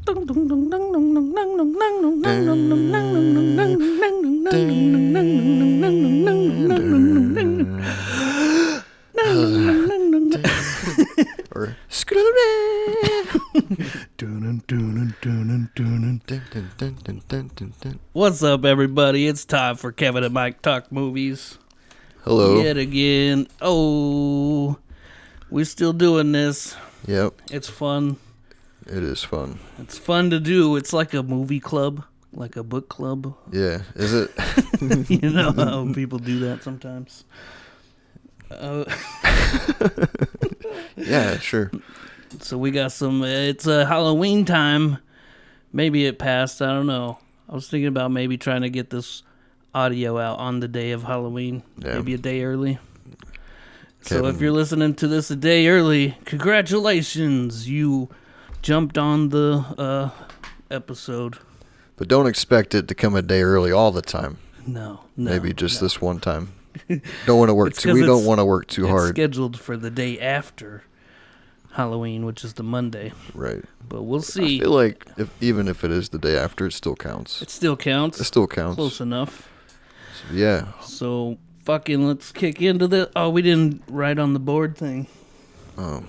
What's up, everybody? It's time for Kevin and Mike Talk Movies. Hello. Yet again. Oh, we're still doing this. Yep. It's fun. It is fun. It's fun to do. It's like a movie club, like a book club. Yeah. Is it? You know how people do that sometimes. Yeah, sure. So we got some, it's Halloween time. Maybe it passed, I don't know. I was thinking about maybe trying to get this audio out on the day of Halloween. Yeah. Maybe a day early. Kevin. So if you're listening to this a day early, congratulations. You jumped on the episode. But don't expect it to come a day early all the time. No. Maybe just this one time. Don't want to work too. We don't want to work too hard. It's scheduled for the day after Halloween, which is the Monday. Right. But we'll see. I feel like even if it is the day after, it still counts. It still counts? It still counts. Close enough. So, yeah. So, fucking let's kick into the... Oh, we didn't write on the board thing. Oh.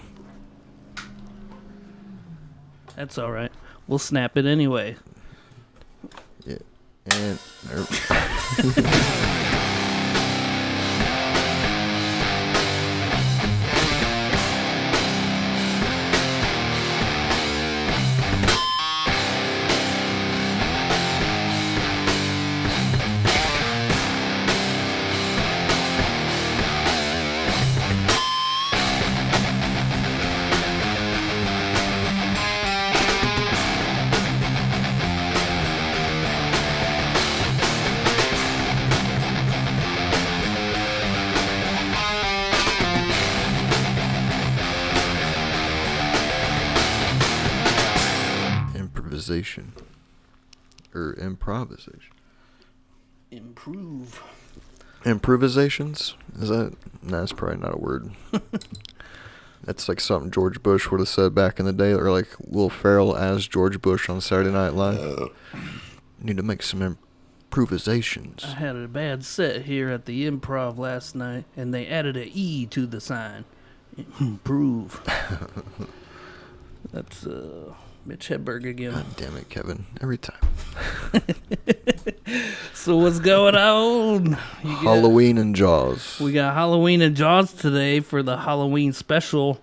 That's all right. We'll snap it anyway. Yeah. And... improvisation. Improvisations? Is that? Nah, that's probably not a word. That's like something George Bush would have said back in the day, or like Will Ferrell as George Bush on Saturday Night Live. Need to make some improvisations. I had a bad set here at the Improv last night, and they added an E to the sign. Improve. That's Mitch Hedberg again. God damn it, Kevin. Every time. So what's going on? Halloween and Jaws. We got Halloween and Jaws today for the Halloween special.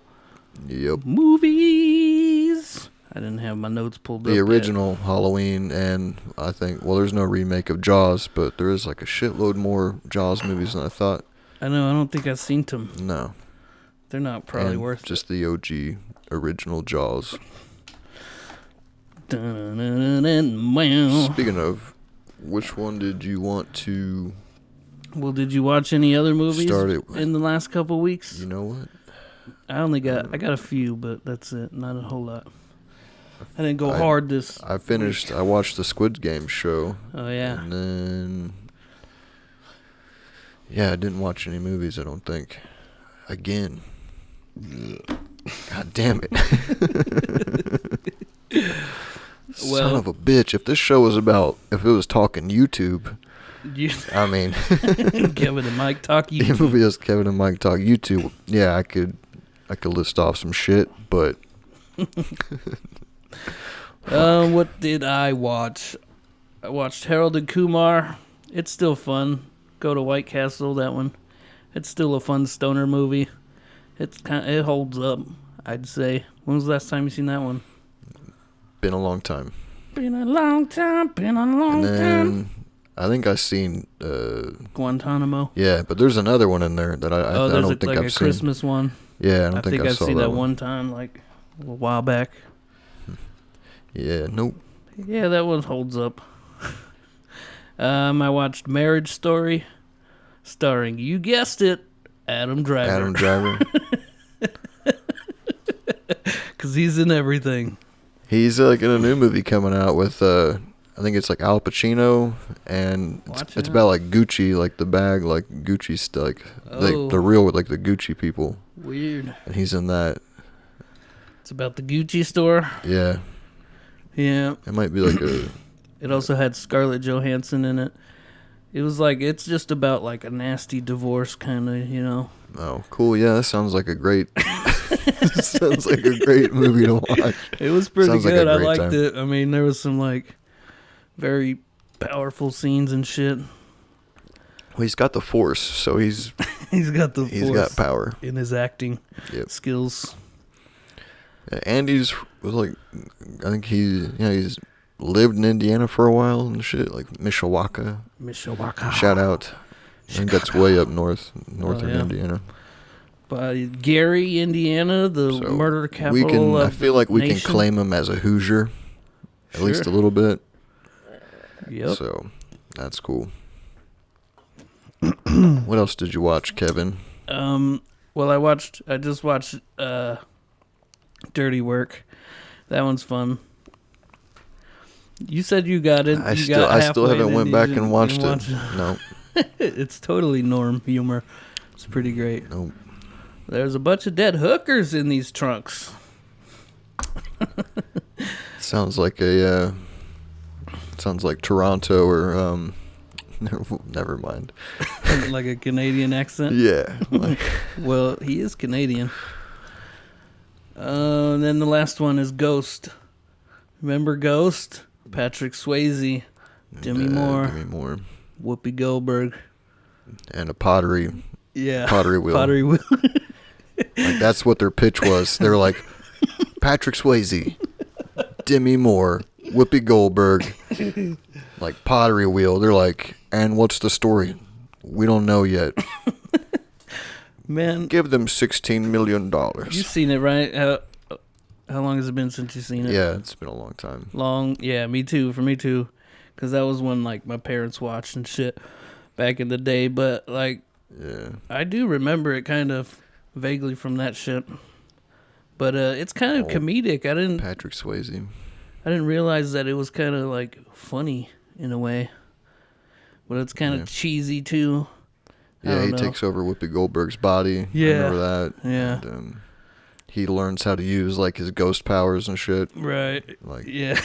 Yep. Movies. I didn't have my notes pulled up. The original Halloween, and I think, well, there's no remake of Jaws, but there is like a shitload more Jaws movies than I thought. I know. I don't think I've seen them. No. They're not probably worth just it. The OG original Jaws. Speaking of, which one did you want to... Well, did you watch any other movies in the last couple weeks? You know what? I got a few, but that's it. Not a whole lot. I didn't go hard this week. I watched the Squid Game show. Oh, yeah. And then... Yeah, I didn't watch any movies, I don't think. Again. God damn it. Son of a bitch. If this show was if it was talking YouTube, I mean. Kevin and Mike talk YouTube. If it was Kevin and Mike talk YouTube, yeah, I could list off some shit, but. What did I watch? I watched Harold and Kumar. It's still fun. Go to White Castle, that one. It's still a fun stoner movie. It holds up, I'd say. When was the last time you seen that one? Been a long time. Been a long time. And then I think I've seen Guantanamo. Yeah, but there's another one in there that I don't think I've seen. There's a Christmas one. Yeah, I think I've seen that one time, like a while back. Yeah, nope. Yeah, that one holds up. I watched Marriage Story, starring, you guessed it, Adam Driver. Because he's in everything. He's like in a new movie coming out with, I think it's like Al Pacino, and it's about like Gucci, like the bag, like Gucci stuff, like the real, like the Gucci people. Weird. And he's in that. It's about the Gucci store? Yeah. Yeah. It might be like a... It also had Scarlett Johansson in it. It was like, it's just about like a nasty divorce kind of, you know. Oh, cool. Yeah, that sounds like a great... sounds like a great movie to watch. It was pretty Sounds good. like a I great liked time. it. I mean, there was some like very powerful scenes and shit. Well, he's got the force, so he's He's got power in his acting Yep. skills. Yeah, Andy's was like, I think he's lived in Indiana for a while and shit, like Mishawaka. Shout out. I think that's way up northern Indiana. Gary, Indiana, the So murder capital of I feel like we nation. can claim him as a Hoosier, at least a little bit. Yep. So that's cool. What else did you watch, Kevin? Well, I just watched Dirty Work. That one's fun. You said you got it. I still haven't went back and watched it. No. It's totally norm humor. It's pretty great. Nope. There's a bunch of dead hookers in these trunks. Sounds like Toronto or never mind. Like a Canadian accent? Yeah. Like, Well, he is Canadian. And then the last one is Ghost. Remember Ghost? Patrick Swayze, Demi Moore, Whoopi Goldberg, and a pottery wheel. Pottery wheel. Like, that's what their pitch was. They were like, Patrick Swayze, Demi Moore, Whoopi Goldberg, like pottery wheel. They're like, and what's the story? We don't know yet. Man, give them $16 million. You've seen it, right? How long has it been since you've seen it? Yeah, it's been a long time. Yeah, me too. For me too, because that was when like my parents watched and shit back in the day. But like, yeah, I do remember it kind of vaguely from that shit. But it's kind of comedic. Patrick Swayze. I didn't realize that it was kind of like funny in a way, but it's kind of cheesy too. Yeah, he takes over Whoopi Goldberg's body. Yeah, I remember that. Yeah. And, he learns how to use like his ghost powers and shit. Right. Like, yeah.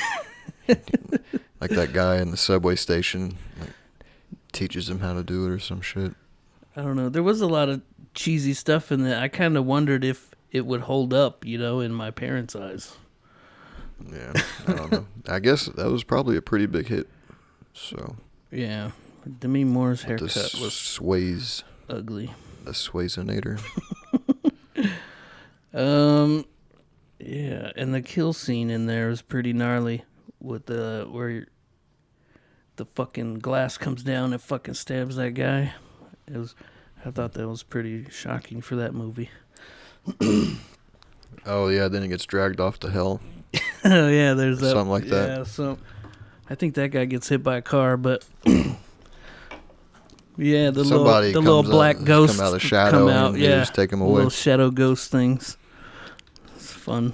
like that guy in the subway station, like, teaches him how to do it or some shit. I don't know. There was a lot of cheesy stuff in there. I kind of wondered if it would hold up, you know, in my parents' eyes. Yeah, I don't know. I guess that was probably a pretty big hit. So. Yeah. Demi Moore's haircut was Sways. Ugly. The Swayzenator. Yeah, and the kill scene in there is pretty gnarly with where the fucking glass comes down and fucking stabs that guy. I thought that was pretty shocking for that movie. Oh yeah, then he gets dragged off to hell. Oh yeah, there's that. Something like that. Yeah, so I think that guy gets hit by a car, but yeah, the little black ghosts come out of the shadow and yeah, just take him away. Little shadow ghost things. It's fun.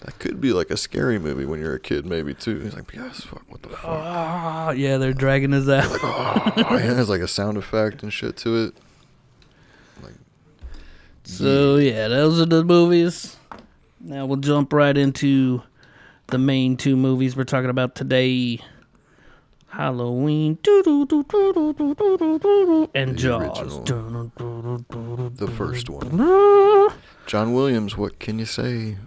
That could be like a scary movie when you're a kid, maybe too. He's like, yes, fuck, what the fuck? Oh, yeah, they're dragging his ass. Like, oh, yeah, there's like a sound effect and shit to it. Like, so yeah, those are the movies. Now we'll jump right into the main two movies we're talking about today. Halloween and Jaws. The first one. John Williams, what can you say?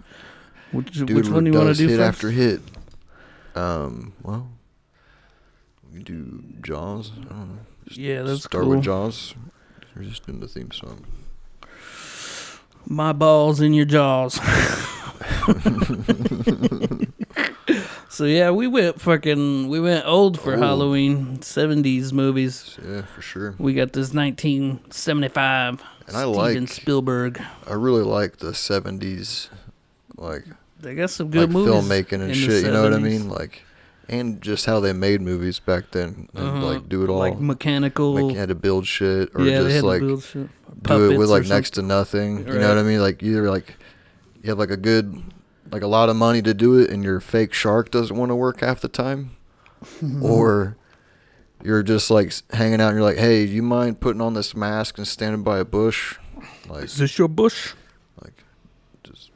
Which one do you want to do hit first? after hit. Well, we do Jaws. I don't know. Yeah, that's start cool. with Jaws. We're just doing the theme song. My balls in your jaws. So yeah, we went old for Halloween. 70s movies. Yeah, for sure. We got this 1975 and Steven Spielberg. I really like the 70s, like they got some good movies, filmmaking and shit. You know what I mean? Like, and just how they made movies back then, and like do it all like mechanical. Like you had to build shit, or yeah, just like build shit. Do it with like next to nothing. Right. You know what I mean? Like either like you have like a lot of money to do it, and your fake shark doesn't want to work half the time, or you're just like hanging out and you're like, hey, you mind putting on this mask and standing by a bush? Like, is this your bush? Like, just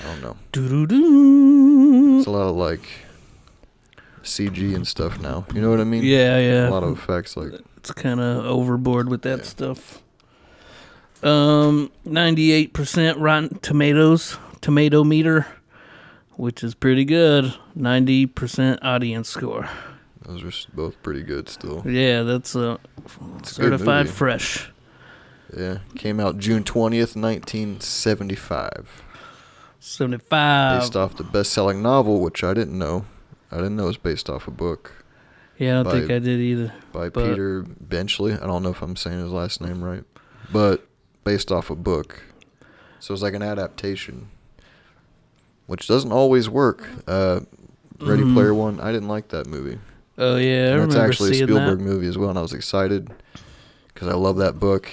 I don't know. Doo-doo-doo. It's a lot of like CG and stuff now. You know what I mean? Yeah. A lot of effects. Like it's kind of overboard with that stuff. 98% Rotten Tomatoes tomato meter, which is pretty good. 90% audience score. Those are both pretty good still. Yeah, that's certified fresh. Yeah, came out June 20th, 1975. 75. Based off the best-selling novel, which I didn't know. I didn't know it was based off a book. Yeah, I don't think I did either. By Peter Benchley. I don't know if I'm saying his last name right. But based off a book. So it's like an adaptation. Which doesn't always work. Ready Player One, I didn't like that movie. Oh, yeah, I remember seeing that. It's actually a Spielberg movie as well, and I was excited. Because I love that book.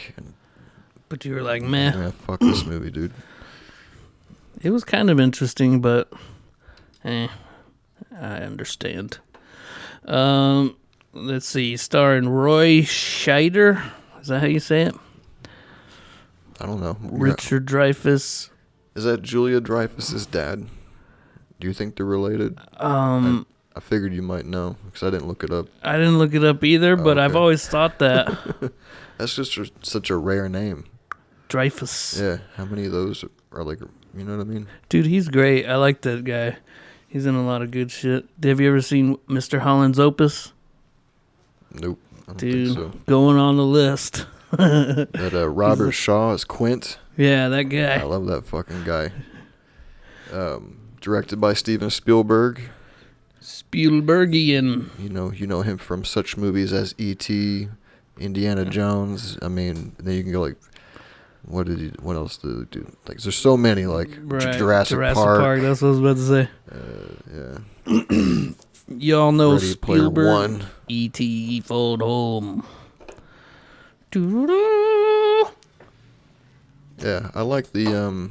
But you were like, meh. Yeah, fuck this movie, dude. It was kind of interesting, but I understand. Let's see, starring Roy Scheider. Is that how you say it? I don't know. Richard Dreyfuss. Is that Julia Dreyfus's dad? Do you think they're related? I figured you might know because I didn't look it up. I didn't look it up either, but okay. I've always thought that. That's just such a rare name. Dreyfuss. Yeah, how many of those are like, you know what I mean? Dude, he's great. I like that guy. He's in a lot of good shit. Have you ever seen Mr. Holland's Opus? Nope. I don't think so. Going on the list. That Robert Shaw is Quint. Yeah, that guy. I love that fucking guy. Directed by Steven Spielberg. Spielbergian. You know him from such movies as E.T., Indiana Jones. I mean, then you can go like, what else did he do? Like, there's so many, like Jurassic Park. That's what I was about to say. Yeah. Y'all know Ready Spielberg. Player One. E.T. Fold Home. Yeah, I like the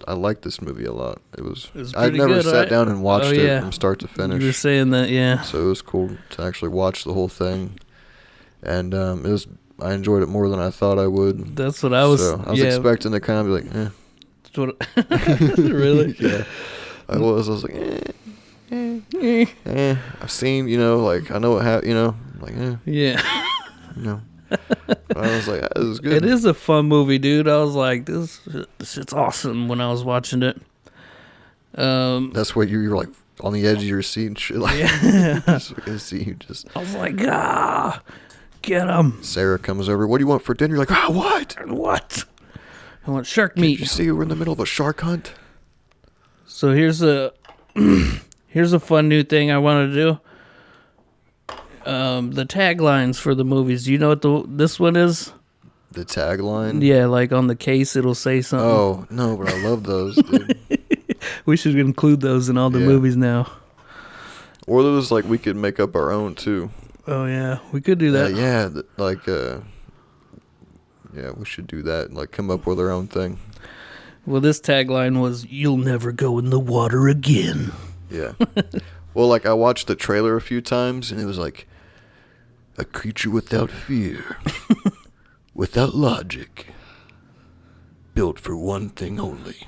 I like this movie a lot. It was I'd never good, sat down and watched it from start to finish. You were saying that, yeah. So it was cool to actually watch the whole thing, and I enjoyed it more than I thought I would. That's what I was. So I was expecting to kind of be like, Really? Yeah. I was like, I've seen, like I know what happened, like, yeah. But I was like, this is good. It is a fun movie, dude. I was like, this shit's awesome when I was watching it. That's what you were like on the edge of your seat and shit. Like, yeah. I was like, get him. Sarah comes over. What do you want for dinner? You're like, what? What? I want shark meat. Did you see we're in the middle of a shark hunt? So here's a fun new thing I want to do. The taglines for the movies. Do you know what this one is? The tagline? Yeah, like on the case it'll say something. Oh, no, but I love those, dude. We should include those in all the movies now. Or those, like, we could make up our own, too. Oh, yeah. We could do that. We should do that. Like, come up with our own thing. Well, this tagline was, "You'll never go in the water again." Yeah. Well, like, I watched the trailer a few times, and it was like, a creature without fear, without logic, built for one thing only.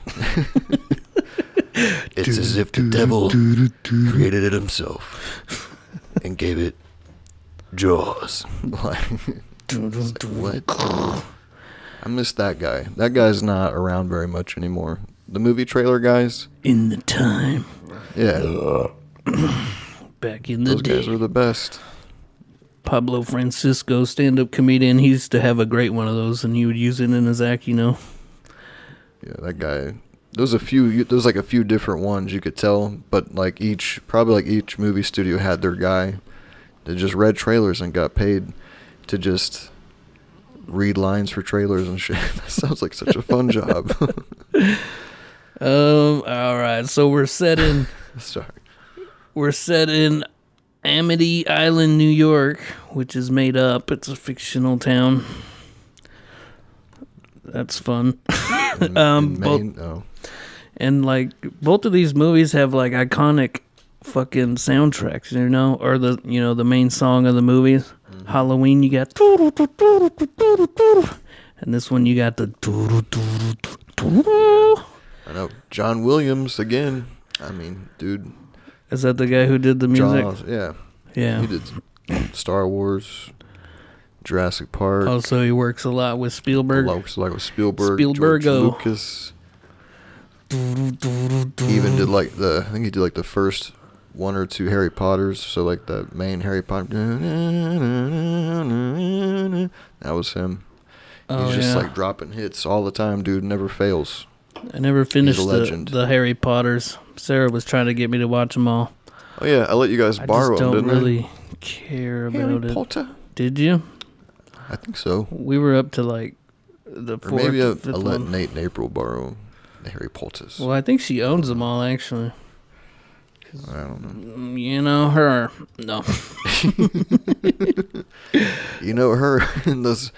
It's as if the devil created it himself and gave it jaws. Like, what? I miss that guy. That guy's not around very much anymore. The movie trailer guys. In the time. Yeah. Back in the day. Those guys are the best. Pablo Francisco, stand-up comedian, he used to have a great one of those, and he would use it in his act, Yeah, that guy. There's a few different ones you could tell, but like each movie studio had their guy that just read trailers and got paid to just read lines for trailers and shit. That sounds like such a fun job. All right. So we're set in. Sorry. We're set in Amity Island, New York, which is made up. It's a fictional town. That's fun. And like both of these movies have like iconic fucking soundtracks, or the main song of the movies. Mm-hmm. Halloween, you got, and this one you got the. I know. John Williams, again. I mean, dude. Is that the guy who did the music? Jaws, yeah. Yeah. He did Star Wars, Jurassic Park. Also, he works a lot with Spielberg. Works a lot with Spielberg. Spielbergo. George Lucas. He even did I think he did the first one or two Harry Potters. So like the main Harry Potter. That was him. He's just dropping hits all the time, dude. Never fails. I never finished the Harry Potters. Sarah was trying to get me to watch them all. Oh yeah, I let you guys borrow them, didn't I? I don't really care about Harry it. Potter? Did you? I think so. We were up to the fourth. Or maybe I let let Nate and April borrow the Harry Potters. Well, I think she owns them all, actually. I don't know. You know her. No. You know her in those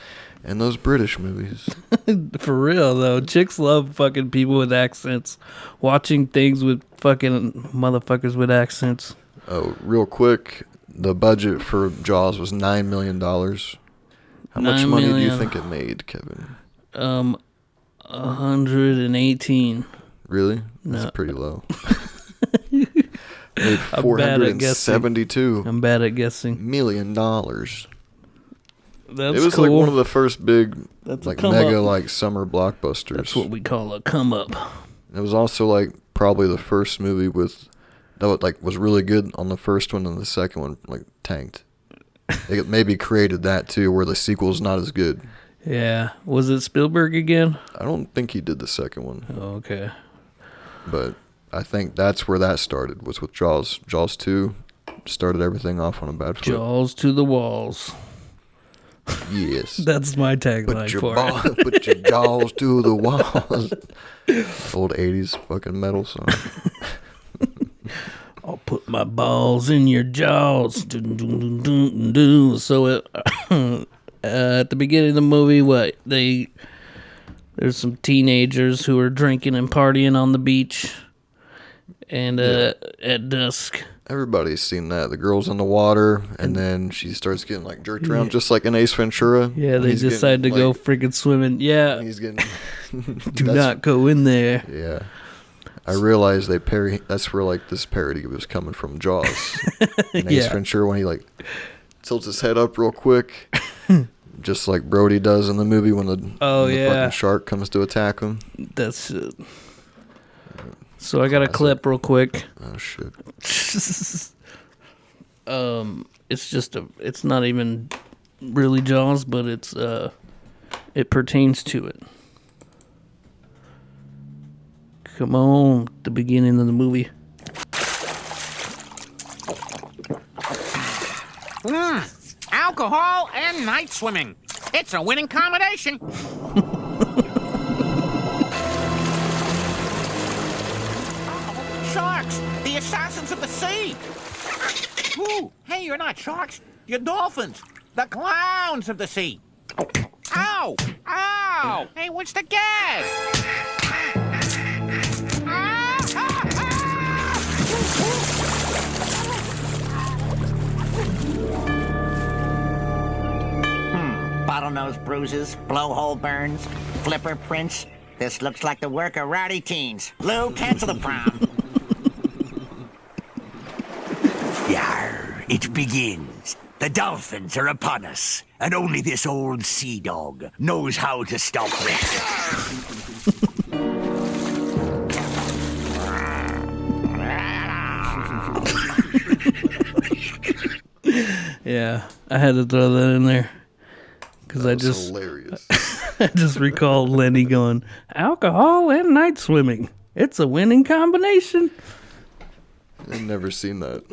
British movies. For real, though. Chicks love fucking people with accents. Watching things with fucking motherfuckers with accents. Oh, real quick. The budget for Jaws was $9 million. How much money do you think it made, Kevin? 118. Really? That's No. pretty low. Made $472 I'm bad at guessing. $1 million. That's it was cool. one of the first big, mega up. Summer blockbusters. That's what we call a come up. It was also probably the first movie that was really good on the first one, and the second one tanked. It maybe created that too, where the sequel's not as good. Yeah. Was it Spielberg again? I don't think he did the second one. Oh, okay. But I think that's where that started, was with Jaws. Jaws 2 started everything off on a bad foot. Jaws to the walls. Yes. That's my tagline for it. Put your jaws to the walls. Old 80s fucking metal song. I'll put my balls in your jaws. Dun, dun, dun, dun, dun. So at the beginning of the movie, there's some teenagers who are drinking and partying on the beach, and at dusk. Everybody's seen that. The girl's in the water, and then she starts getting jerked around, just like in Ace Ventura. Yeah, they decide to go freaking swimming. Yeah, he's getting. Do not go in there. Yeah, I realized they parody. That's where this parody was coming from. Jaws. In Ace Ventura, when he tilts his head up real quick, just like Brody does in the movie when the fucking shark comes to attack him. That's it. So I got a clip real quick. Oh shit. It's not even really Jaws, but it pertains to it. Come on, the beginning of the movie. Alcohol and night swimming. It's a winning combination. Sharks! The assassins of the sea! Ooh, hey, you're not sharks. You're dolphins. The clowns of the sea. Ow! Ow! Hey, what's the gag? Bottlenose bruises, blowhole burns, flipper prints. This looks like the work of rowdy teens. Lou, cancel the prom. Yarr, it begins. The dolphins are upon us, and only this old sea dog knows how to stop them. Yeah, I had to throw that in there because I just hilarious. I just recalled Lenny going, alcohol and night swimming. It's a winning combination. I've never seen that.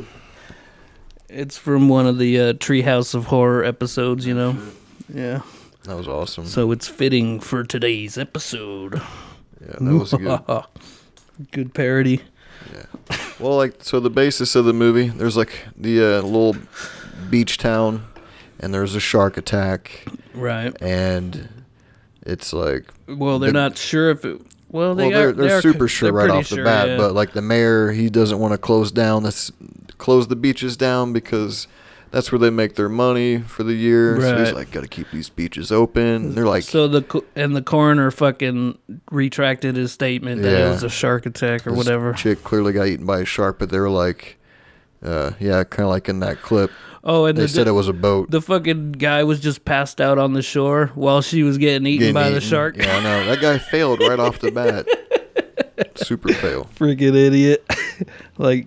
It's from one of the Treehouse of Horror episodes, you know? Yeah. That was awesome. So it's fitting for today's episode. Yeah, that was good. Good parody. Yeah. Well, so the basis of the movie, there's the little beach town, and there's a shark attack. Right. And it's well, they're not sure if it... Well, they're super sure right off the bat, yeah. But the mayor, he doesn't want to close the beaches down because that's where they make their money for the year. Right. So he's like, got to keep these beaches open. And they're like, so the coroner fucking retracted his statement that it was a shark attack or whatever. Chick clearly got eaten by a shark, but they were like, yeah, kind of like in that clip. Oh, and they said it was a boat. The fucking guy was just passed out on the shore while she was getting eaten by the shark. Yeah, I know. That guy failed right off the bat. Super fail. Freaking idiot. Like,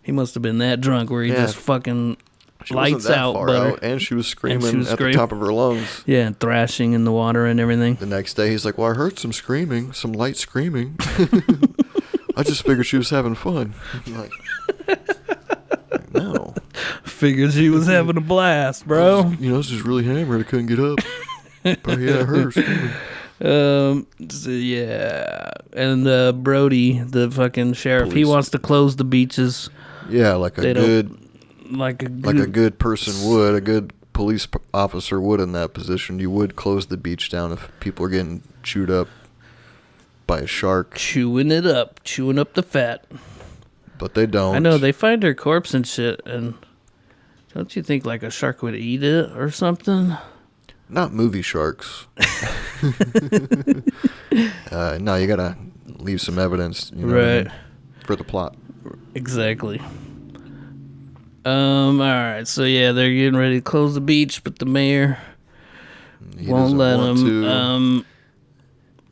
he must have been that drunk where he just fucking she lights out, butter. And she was screaming at the top of her lungs. Yeah, and thrashing in the water and everything. The next day, he's like, well, I heard some screaming, some light screaming. I just figured she was having fun. I'm like, no. Figured she was having a blast, bro. I was just really hammered. I couldn't get up. But yeah, I heard her screaming. So yeah. And Brody, the fucking sheriff, he wants to close the beaches. Yeah, like a good person would. A good police officer would in that position. You would close the beach down if people are getting chewed up by a shark. Chewing up the fat. But they don't. I know, they find her corpse and shit, and don't you think like a shark would eat it or something? Not movie sharks. No, you gotta leave some evidence, right, for the plot. Exactly. All right. So yeah, they're getting ready to close the beach, but the mayor won't let them.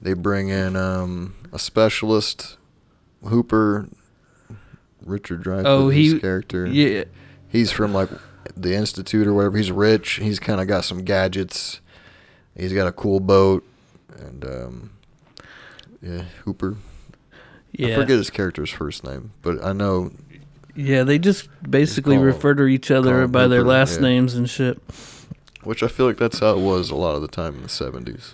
They bring in a specialist, Hooper, Richard Dreyfuss' character. Yeah, he's from like the Institute or whatever. He's rich. He's kind of got some gadgets. He's got a cool boat, and Hooper. Yeah, I forget his character's first name, but I know. Yeah, they just basically refer to each other by their last names and shit. Which I feel like that's how it was a lot of the time in the 70s.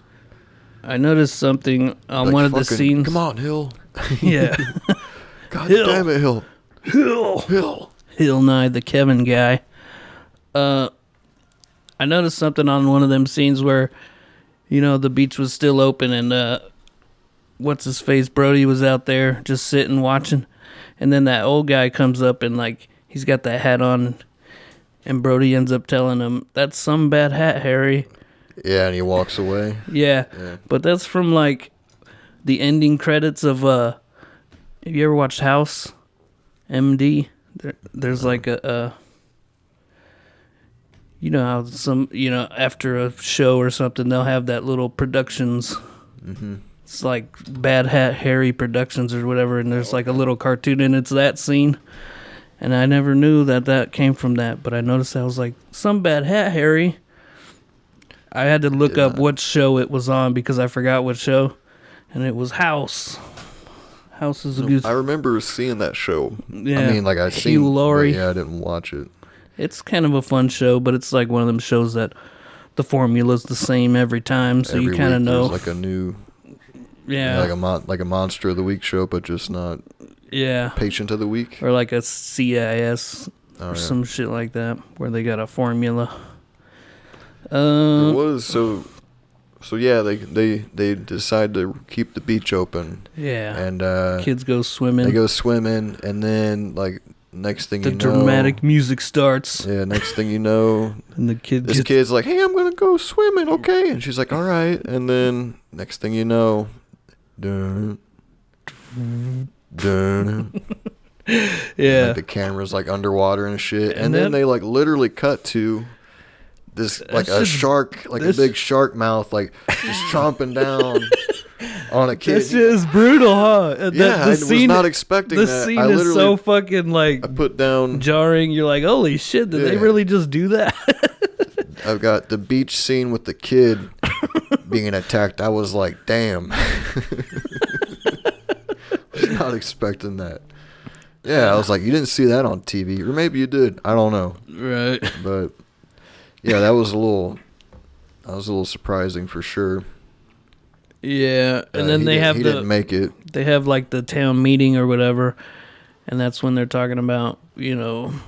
I noticed something on one of the scenes. Come on, Hill. Yeah. God damn it, Hill. Hill Nye, the Kevin guy. I noticed something on one of them scenes where, the beach was still open and what's his face, Brody was out there just sitting watching, and then that old guy comes up and like he's got that hat on, and Brody ends up telling him, "That's some bad hat, Harry." Yeah, and he walks away. Yeah. But that's from like the ending credits of have you ever watched House? MD? There's like a how some after a show or something they'll have that little productions. Mm-hmm. It's like Bad Hat Harry Productions or whatever, and there's like a little cartoon and it's that scene. And I never knew that came from that, but I noticed I was like, some bad hat, Harry. I had to look up what show it was on because I forgot what show, and it was House. House is a good. I remember seeing that show. Yeah, I mean, like I seen. Hugh Laurie. Yeah, I didn't watch it. It's kind of a fun show, but it's like one of them shows that the formula's the same every time, so you kind of know. There's like a new. Yeah, like a Monster of the Week show, but just not. Yeah. Patient of the Week, or like a CIS or some shit like that, where they got a formula. It was so yeah. They decide to keep the beach open. Yeah. And kids go swimming. They go swimming, and then like next thing you know, the dramatic music starts. Yeah. Next thing you know, and the kid's like, "Hey, I'm gonna go swimming, okay?" And she's like, "All right." And then next thing you know, yeah. Like the camera's like underwater and shit, and then they like literally cut to this like a shark, like a big shark mouth, like just chomping down on a kid. This shit is brutal, huh? I was not expecting that. The scene is so fucking like I put down jarring. You're like, holy shit! Did they really just do that? I've got the beach scene with the kid being attacked. I was like, damn. I was not expecting that. Yeah, I was like, you didn't see that on TV, or maybe you did. I don't know. Right. But yeah, that was a little surprising for sure. Yeah, and then he didn't make it. They have like the town meeting or whatever, and that's when they're talking about,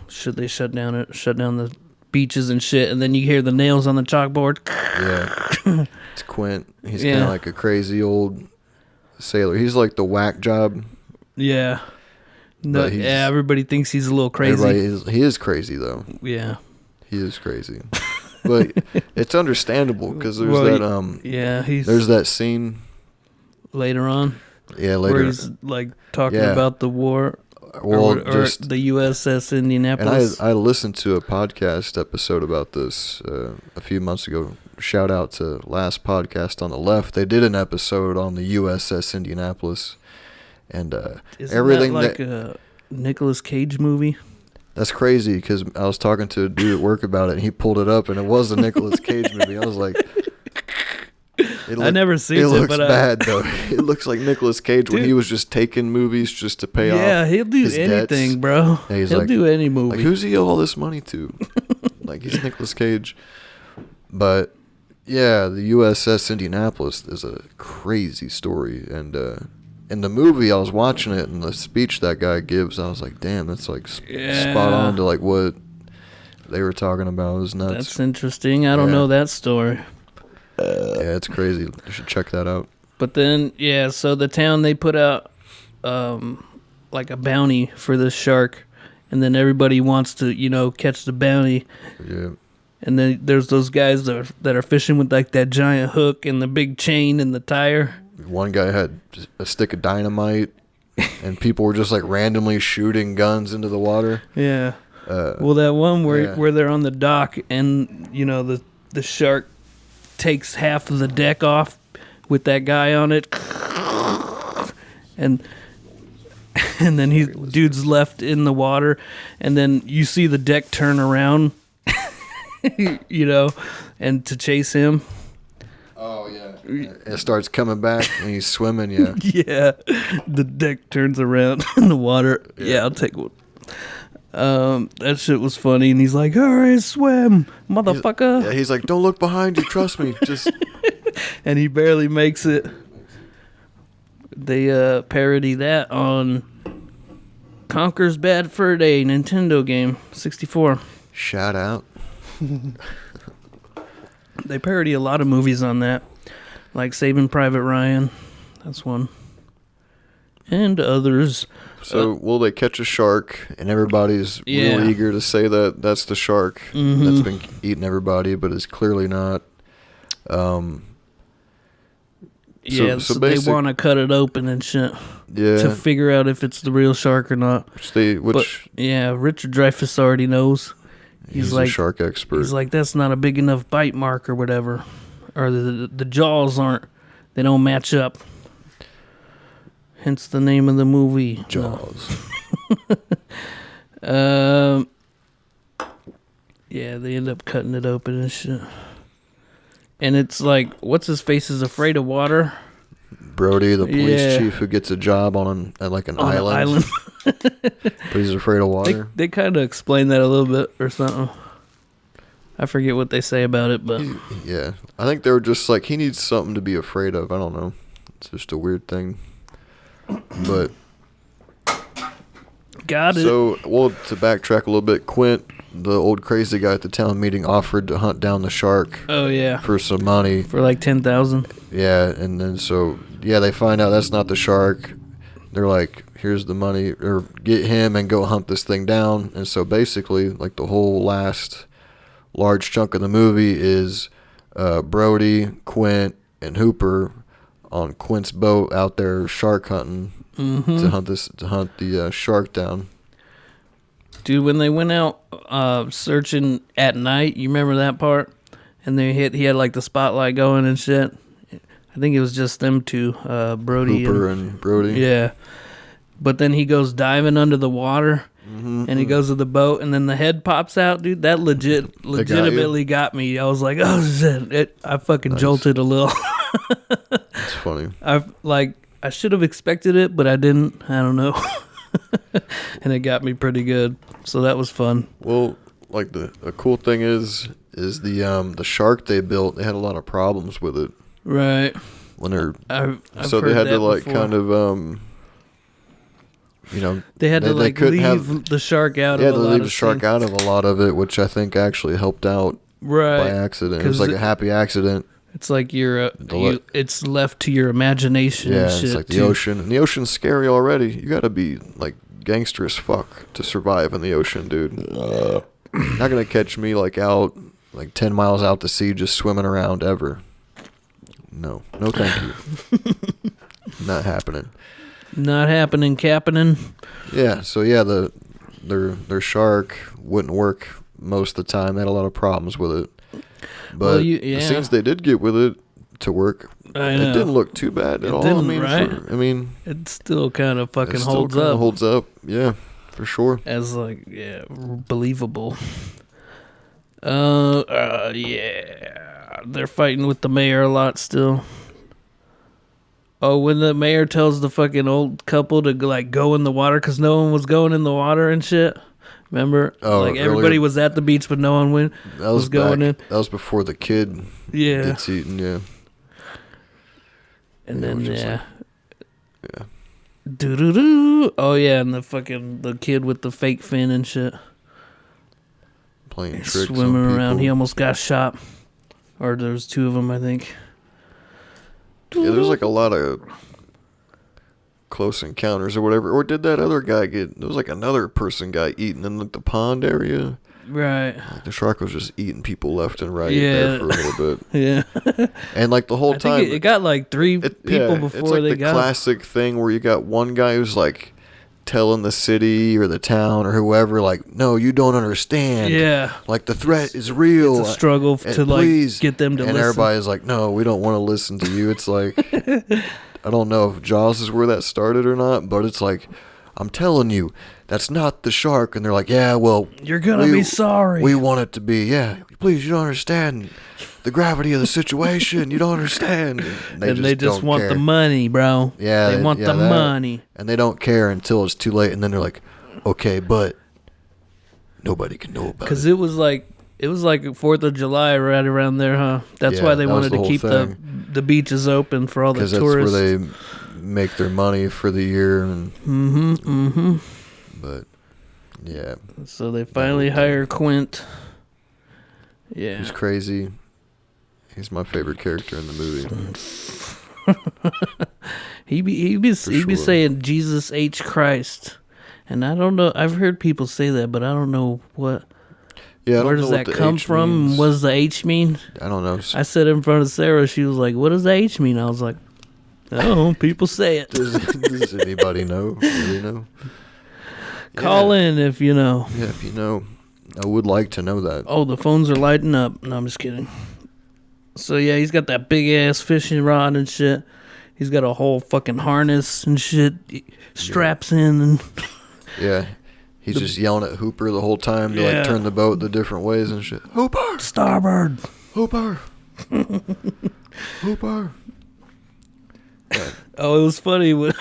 should they shut down the beaches and shit, and then you hear the nails on the chalkboard. Yeah. It's Quint. He's kind of like a crazy old sailor. He's like the whack job. Yeah. No, yeah, everybody thinks he's a little crazy. He is crazy though. Yeah, he is crazy, but it's understandable because there's there's that scene later on. Yeah, later where he's like talking about the war. Well, or the USS Indianapolis. And I listened to a podcast episode about this a few months ago. Shout out to last podcast on the left. They did an episode on the USS Indianapolis, and Isn't everything that like a Nicolas Cage movie. That's crazy because I was talking to a dude at work about it, and he pulled it up, and it was a Nicolas Cage movie. I was like, I never seen it. It looks bad though. It looks like Nicolas Cage when he was just taking movies just to pay off. Yeah, he'll do anything, debts. Bro. Yeah, he'll do any movie. Like, who's he owe all this money to? Like, he's Nicolas Cage. But yeah, the USS Indianapolis is a crazy story, and in the movie I was watching it, and the speech that guy gives, I was like, damn, that's like spot on to like what they were talking about. It was nuts. That's interesting. I don't know that story. Yeah, it's crazy. You should check that out. But then, so the town, they put out like a bounty for this shark, and then everybody wants to, catch the bounty. Yeah. And then there's those guys that are fishing with like that giant hook and the big chain and the tire. One guy had a stick of dynamite, and people were just like randomly shooting guns into the water. Yeah. Well, that one where they're on the dock, and the shark takes half of the deck off with that guy on it, and then dude's left in the water, and then you see the deck turn around, and to chase him. Oh yeah. It starts coming back and he's swimming. Yeah. Yeah, the deck turns around in the water. Yeah, I'll take one. That shit was funny, and he's like, all right, swim, motherfucker. He's like, don't look behind you, trust me. Just and he barely makes it. They parody that on Conker's Bad Fur Day Nintendo game, 64. Shout out. They parody a lot of movies on that, like Saving Private Ryan. That's one. And others. So, they catch a shark, and everybody's real eager to say that that's the shark that's been eating everybody, but it's clearly not. So they want to cut it open and shit. Yeah. To figure out if it's the real shark or not. Richard Dreyfuss already knows. He's like a shark expert. He's like, that's not a big enough bite mark or whatever. Or the jaws they don't match up. Hence the name of the movie. Jaws. No. They end up cutting it open and shit. And it's like, what's his face is afraid of water? Brody, the police chief who gets a job at like an island. But he's afraid of water. They kind of explain that a little bit or something. I forget what they say about it, but... Yeah. I think they were just like, he needs something to be afraid of. I don't know. It's just a weird thing. But... Got it. So, to backtrack a little bit, Quint, the old crazy guy at the town meeting, offered to hunt down the shark. Oh, yeah. For some money. For like $10,000. Yeah, and then they find out that's not the shark. They're like, here's the money, or get him and go hunt this thing down. And so basically, like the whole last large chunk of the movie is Brody, Quint, and Hooper on Quint's boat out there shark hunting to hunt the shark down. Dude, when they went out searching at night, you remember that part? And he had like the spotlight going and shit. I think it was just them two, Brody Hooper and Brody. Yeah. But then he goes diving under the water, and he goes to the boat, and then the head pops out, dude. That legitimately got me. I was like, oh, shit. I fucking jolted a little. That's funny. I should have expected it, but I didn't. I don't know. And it got me pretty good. So that was fun. Well, like the cool thing is the shark they built, they had a lot of problems with it. Right. When they're so they had to like before. kind of they had to like leave the shark out of a lot of leave the shark out of a lot of it, which I think actually helped out by accident. It was like a happy accident. It's like it's left to your imagination. Yeah, and shit it's like the ocean, and the ocean's scary already. You got to be like gangster as fuck to survive in the ocean, dude. Not gonna catch me like out, like 10 miles out to sea, just swimming around ever. No, thank you. Not happening. Not happening, captaining. Yeah, so yeah, their shark wouldn't work most of the time. They had a lot of problems with it. But the scenes they did get with it to work, it didn't look too bad at all. It still kind of fucking holds up. up. Holds up, yeah, for sure. As like, believable. Yeah, they're fighting with the mayor a lot still. Oh, when the mayor tells the fucking old couple to like go in the water because no one was going in the water and shit. Remember? Oh, like everybody was at the beach, but no one was going in. That was before the kid gets eaten. Yeah. And then doo doo doo. Oh yeah, and the kid with the fake fin and shit. Playing tricks, swimming on around. people. He almost got shot, or there's two of them, I think. Yeah, there's like a lot of close encounters or whatever. Or did that other guy get? There was like another person got eaten in like the pond area. Right. Like the shark was just eating people left and right there for a little bit. Yeah. And like the whole time, it got like three people before it's like they the got classic thing where you got one guy who's like telling the city or the town or whoever, like, no, you don't understand. Yeah. Like the threat is real. It's a struggle to like get them to listen. And everybody's like, no, we don't want to listen to you. It's like, I don't know if Jaws is where that started or not, but it's like, I'm telling you, that's not the shark. And they're like, yeah, well, you're going to be sorry. We want it to be. Yeah, please, you don't understand the gravity of the situation. You don't understand. And they just want care. The money, bro. Yeah. They want the money. And they don't care until it's too late. And then they're like, okay, but nobody can know about it. Because it was like 4th of July right around there, huh? That's why they wanted to keep the beaches open for all the tourists. Because that's where they make their money for the year. And But, yeah. So they finally hire Quint. Yeah. He's crazy. He's my favorite character in the movie. he be saying Jesus H. Christ. And I don't know. I've heard people say that, but I don't know what. Yeah, where does that come from? Means. What does the H mean? I don't know. I said in front of Sarah, she was like, what does the H mean? I was like, oh, people say it. Does anybody know? Really know? Call in if you know. Yeah, if you know. I would like to know that. Oh, the phones are lighting up. No, I'm just kidding. So, yeah, he's got that big-ass fishing rod and shit. He's got a whole fucking harness and shit. Straps in. And yeah. He's just yelling at Hooper the whole time to, like, turn the boat the different ways and shit. Hooper! Starboard! Hooper! Hooper! Yeah. Oh, it was funny when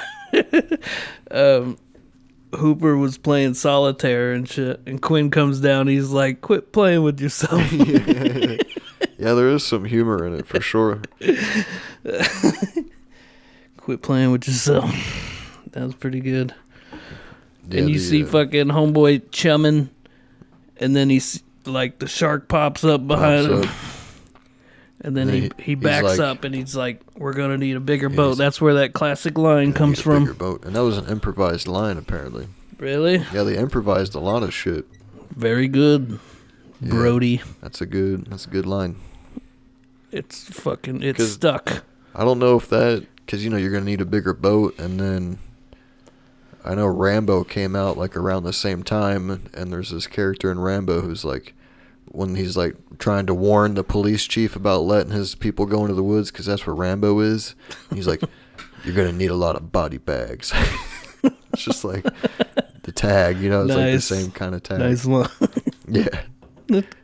Hooper was playing solitaire and shit, and Quinn comes down. He's like, "Quit playing with yourself." Yeah, there is some humor in it for sure. Quit playing with yourself. That was pretty good. Yeah, and you see fucking homeboy chumming, and then he's like the shark pops up behind him. And then he backs up and he's like, we're going to need a bigger boat. That's where that classic line comes from. Bigger boat. And that was an improvised line, apparently. Really? Yeah, they improvised a lot of shit. Very good, Brody. That's a good line. It's stuck. I don't know if that, because, you're going to need a bigger boat. And then I know Rambo came out like around the same time. And there's this character in Rambo who's like, when he's like trying to warn the police chief about letting his people go into the woods because that's where Rambo is. He's like, you're going to need a lot of body bags. It's just like the tag, it's like the same kind of tag. Nice one. Yeah.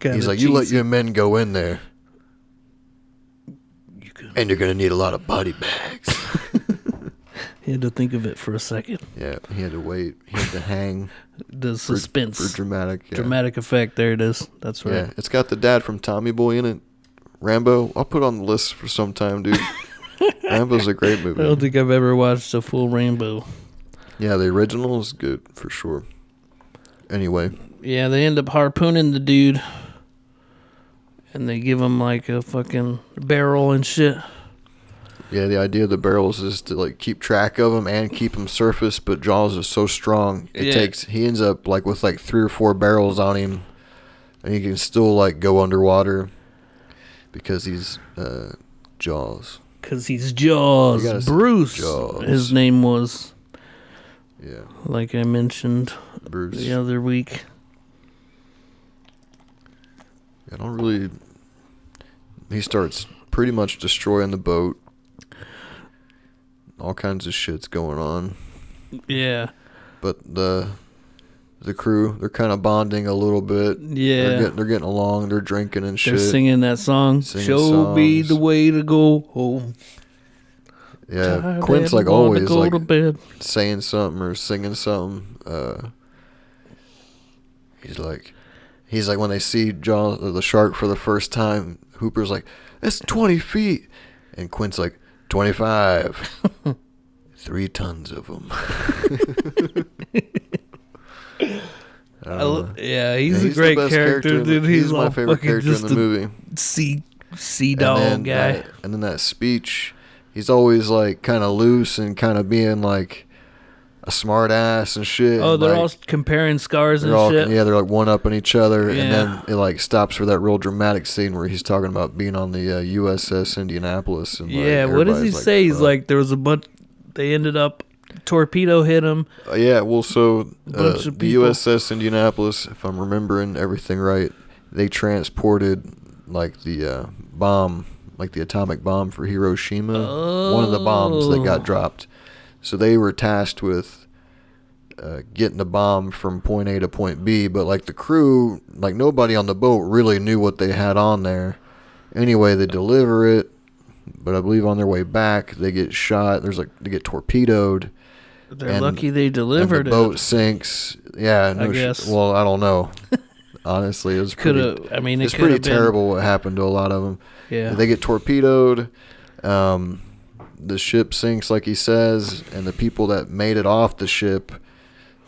He's like, you let your men go in there and you're going to need a lot of body bags. He had to think of it for a second. Yeah, he had to wait. He had to hang. The suspense. For dramatic. Yeah. Dramatic effect. There it is. That's right. Yeah, it's got the dad from Tommy Boy in it. Rambo. I'll put on the list for some time, dude. Rambo's a great movie. I don't think I've ever watched a full Rambo. Yeah, the original is good for sure. Anyway. Yeah, they end up harpooning the dude. And they give him like a fucking barrel and shit. Yeah, the idea of the barrels is to like keep track of them and keep them surface, but Jaws is so strong. He ends up like with like 3 or 4 barrels on him, and he can still like go underwater because he's Jaws. Because he's Jaws. Bruce. Jaws. His name was. Yeah. Like I mentioned Bruce. the other week. I don't really... He starts pretty much destroying the boat. All kinds of shit's going on. Yeah. But the crew, they're kind of bonding a little bit. Yeah. They're getting along. They're drinking and shit. They're singing that song. Show me the way to go home. Yeah, Tired Quint's like and wanna always go like to bed. saying something or singing something. He's like when they see the shark for the first time, Hooper's like, "That's 20 feet," and Quint's like, 25. 3 tons of them. He's a great character, dude. He's my favorite character in the movie. Sea dog guy. And then that speech, he's always like kind of loose and kind of being like a smart ass and shit. Oh, they're like, all comparing scars and shit. Yeah, they're like one-upping each other. Yeah. And then it like stops for that real dramatic scene where he's talking about being on the USS Indianapolis. And, what does he say? He's like, there was a bunch, they ended up, torpedo hit him. So the USS Indianapolis, if I'm remembering everything right, they transported like the bomb, like the atomic bomb for Hiroshima. One of the bombs that got dropped. So they were tasked with getting the bomb from point A to point B, but like the crew, like nobody on the boat really knew what they had on there. Anyway, they deliver it, but I believe on their way back they get shot. They get torpedoed. They're lucky they delivered it. The boat sinks. Yeah, I guess. Well, I don't know. Honestly, it was it's pretty terrible what happened to a lot of them. Yeah, they get torpedoed. The ship sinks, like he says, and the people that made it off the ship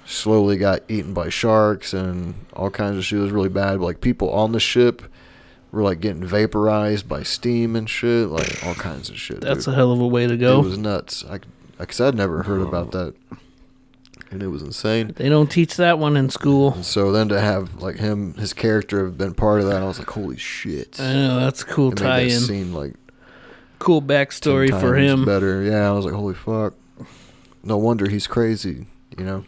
slowly got eaten by sharks and all kinds of shit. It was really bad. But, like, people on the ship were, like, getting vaporized by steam and shit. Like, all kinds of shit. That's a hell of a way to go. It was nuts. Because I'd never heard about that. And it was insane. They don't teach that one in school. And so then to have, like, his character have been part of that, I was like, holy shit. I know, that's a cool tie-in. Made that scene, like, cool backstory for him. Better. Yeah, I was like, holy fuck. No wonder he's crazy, you know?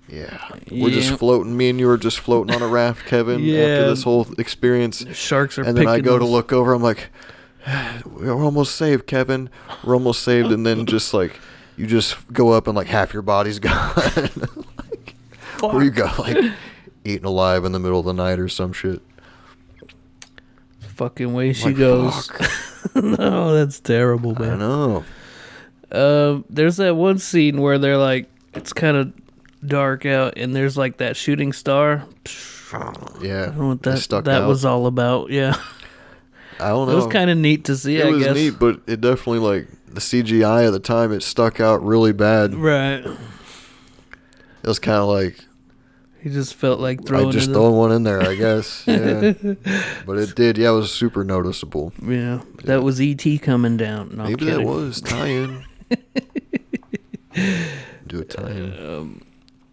Yeah. We're just floating. Me and you were just floating on a raft, Kevin, after this whole experience. The sharks are and then I go to look over. I'm like, we're almost saved, Kevin. We're almost saved. And then just like, you just go up and like half your body's gone. Like, or you got like eaten alive in the middle of the night or some shit. Fucking way she goes. No, that's terrible, man. I know. There's that one scene where they're like, it's kind of dark out, and there's like that shooting star. Yeah, I don't know what that was all about. Yeah, I don't know. It was kind of neat to see. It was neat, but it definitely like the CGI at the time, it stuck out really bad. Right. It was kind of like. He just felt like throwing one in there, I guess. Yeah. But it did. Yeah, it was super noticeable. Yeah. That was E.T. coming down. No, maybe that was tie-in. Do a tie-in.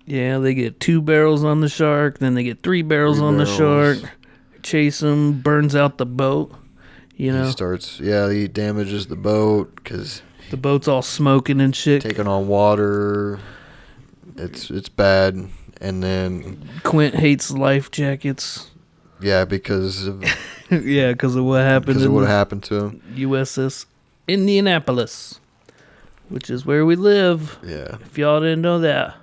Yeah, they get 2 barrels on the shark. Then they get 3 barrels on the shark. Chase him. Burns out the boat. You know. He damages the boat because the boat's all smoking and shit. Taking on water. It's bad. And then Quint hates life jackets. Yeah, because of because of what happened. Because of what happened to him. USS Indianapolis, which is where we live. Yeah. If y'all didn't know that.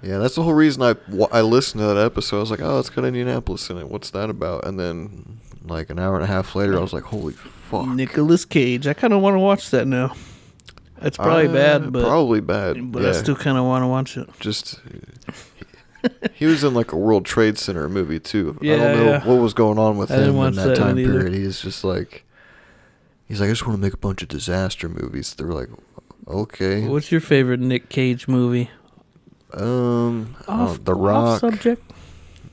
Yeah, that's the whole reason I listened to that episode. I was like, oh, it's got Indianapolis in it. What's that about? And then like an hour and a half later, I was like, holy fuck. Nicolas Cage. I kind of want to watch that now. It's probably bad, but probably bad. But I still kind of want to watch it. Just. He was in like a World Trade Center movie too. I don't know what was going on with him in that time period. He's just like, I just want to make a bunch of disaster movies. They're like, okay. What's your favorite Nick Cage movie? The Rock. Off subject.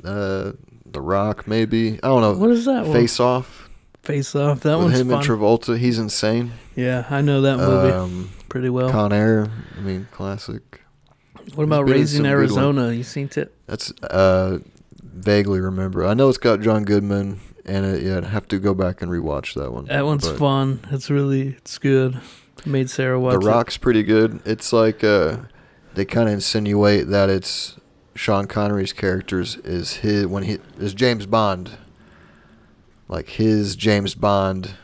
The Rock, maybe. I don't know. What is that? Face Off. Face Off. That With one's him fun. and Travolta, he's insane. Yeah, I know that movie pretty well. Con Air, I mean, classic. What about been in Raising some good Arizona? You seen it? That's vaguely remember. I know it's got John Goodman in it. Yeah, I'd have to go back and rewatch that one. That one's fun. It's good. Made Sarah watch The Rock's pretty good. It's like they kind of insinuate that it's Sean Connery's characters is James Bond. Like his James Bond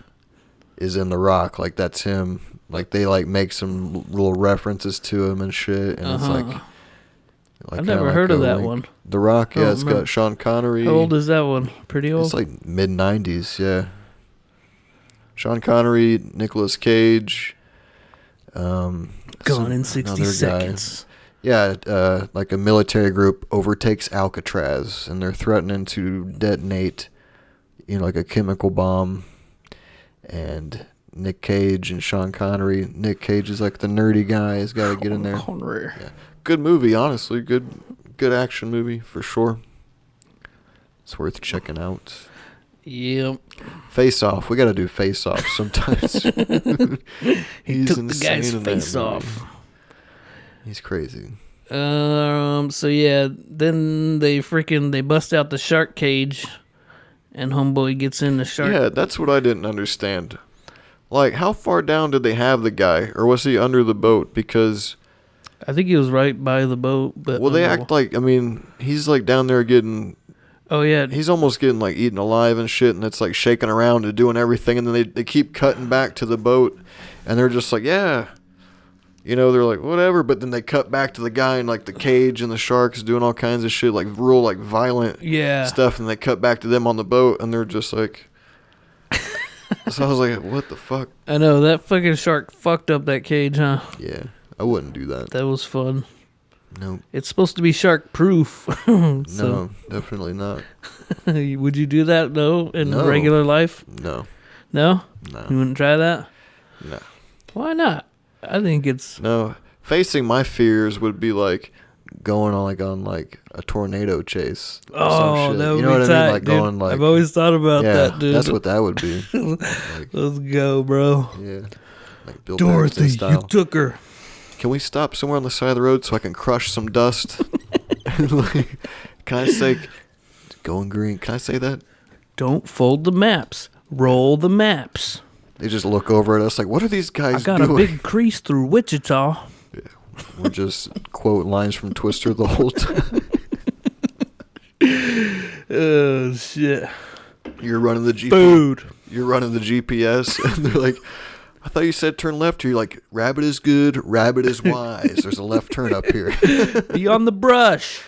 is in The Rock. Like that's him. Like they like make some little references to him and shit. And it's like I've never heard of that one. The Rock, yeah, it's got Sean Connery. How old is that one? Pretty old? It's like mid-90s, yeah. Sean Connery, Nicolas Cage. Gone in 60 seconds. Yeah, like a military group overtakes Alcatraz, and they're threatening to detonate, like a chemical bomb. And Nick Cage and Sean Connery. Nick Cage is like the nerdy guy. He's got to get in there. Yeah. Good movie, honestly. Good action movie for sure. It's worth checking out. Yep. Face Off. We got to do Face Off sometimes. He took the guy's face off. He's crazy. So yeah, then they bust out the shark cage, and homeboy gets in the shark. Yeah, that's what I didn't understand. Like, how far down did they have the guy, or was he under the boat? Because I think he was right by the boat. But well, they act like, he's like down there getting. Oh yeah, he's almost getting like eaten alive and shit, and it's like shaking around and doing everything, and then they keep cutting back to the boat, and they're just like, yeah. They're like, whatever, but then they cut back to the guy in, like, the cage and the sharks doing all kinds of shit, like, real, like, violent stuff, and they cut back to them on the boat, and they're just like... So I was like, what the fuck? I know, that fucking shark fucked up that cage, huh? Yeah, I wouldn't do that. That was fun. No. It's supposed to be shark-proof. No, definitely not. Would you do that, though, in regular life? No. No? No. You wouldn't try that? No. Why not? I think it's... No. Facing my fears would be like going on a tornado chase. Oh, that would you know be what tight, I mean? Like dude. going like... I've always thought about that, dude. That's what that would be. Let's go, bro. Yeah. Like Bill Dorothy, Paxton style. you took her. Can we stop somewhere on the side of the road so I can crush some dust? Can I say... Going green. Can I say that? Don't fold the maps. Roll the maps. They just look over at us like, what are these guys doing? I got a big crease through Wichita. Yeah, we're just quote lines from Twister the whole time. Oh, shit. You're running the Food. You're running the GPS, and they're like, I thought you said turn left here. You're like, rabbit is good, rabbit is wise. There's a left turn up here. Be on the brush.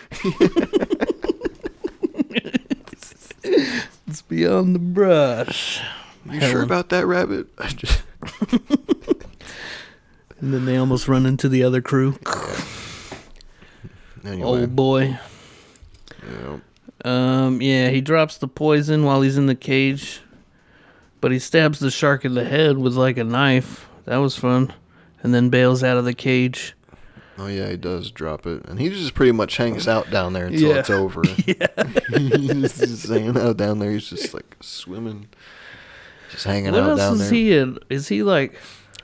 It's beyond the brush. You sure about that, rabbit? And then they almost run into the other crew. Anyway. Old boy. Yeah. He drops the poison while he's in the cage, but he stabs the shark in the head with like a knife. That was fun. And then bails out of the cage. Oh yeah, he does drop it, and he just pretty much hangs out down there until it's over. Yeah, he's just hanging out down there. He's just like swimming, just hanging out down there. What else is he in? Is he like?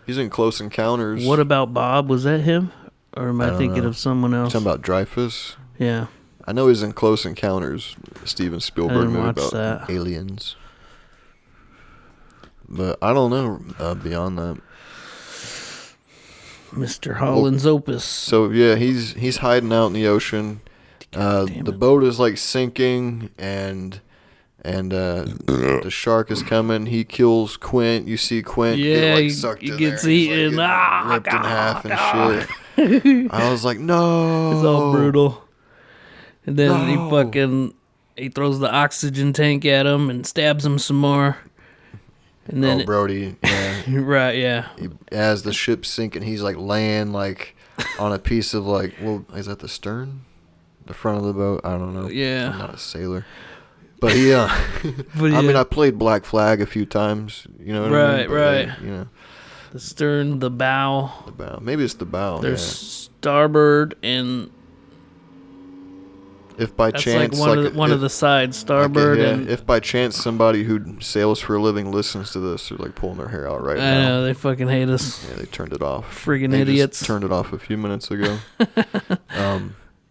He's in Close Encounters. What About Bob? Was that him, or am I thinking of someone else? You're talking about Dreyfus? Yeah, I know he's in Close Encounters, Steven Spielberg movie about that. aliens. But I don't know beyond that. Mr. Holland's opus. So yeah, he's hiding out in the ocean. The boat is like sinking, and the shark is coming. He kills Quint. You see Quint get like sucked in there. He gets eaten. Like, ripped in half and shit. I was like, no. It's all brutal. And then he throws the oxygen tank at him and stabs him some more. And then Brody, yeah. Right, yeah. As the ship's sinking, he's like laying like on a piece of like, well, is that the stern? The front of the boat? I don't know. Yeah. I'm not a sailor. But yeah. I mean, I played Black Flag a few times. You know what I mean? Right. You know. The stern, the bow. The bow. Maybe it's the bow. There's starboard and If by That's chance, like one of the sides, starboard. And if by chance somebody who sails for a living listens to this, they're like pulling their hair out right I now. know, they fucking hate us. Yeah, they turned it off. Friggin' They idiots. Just turned it off a few minutes ago.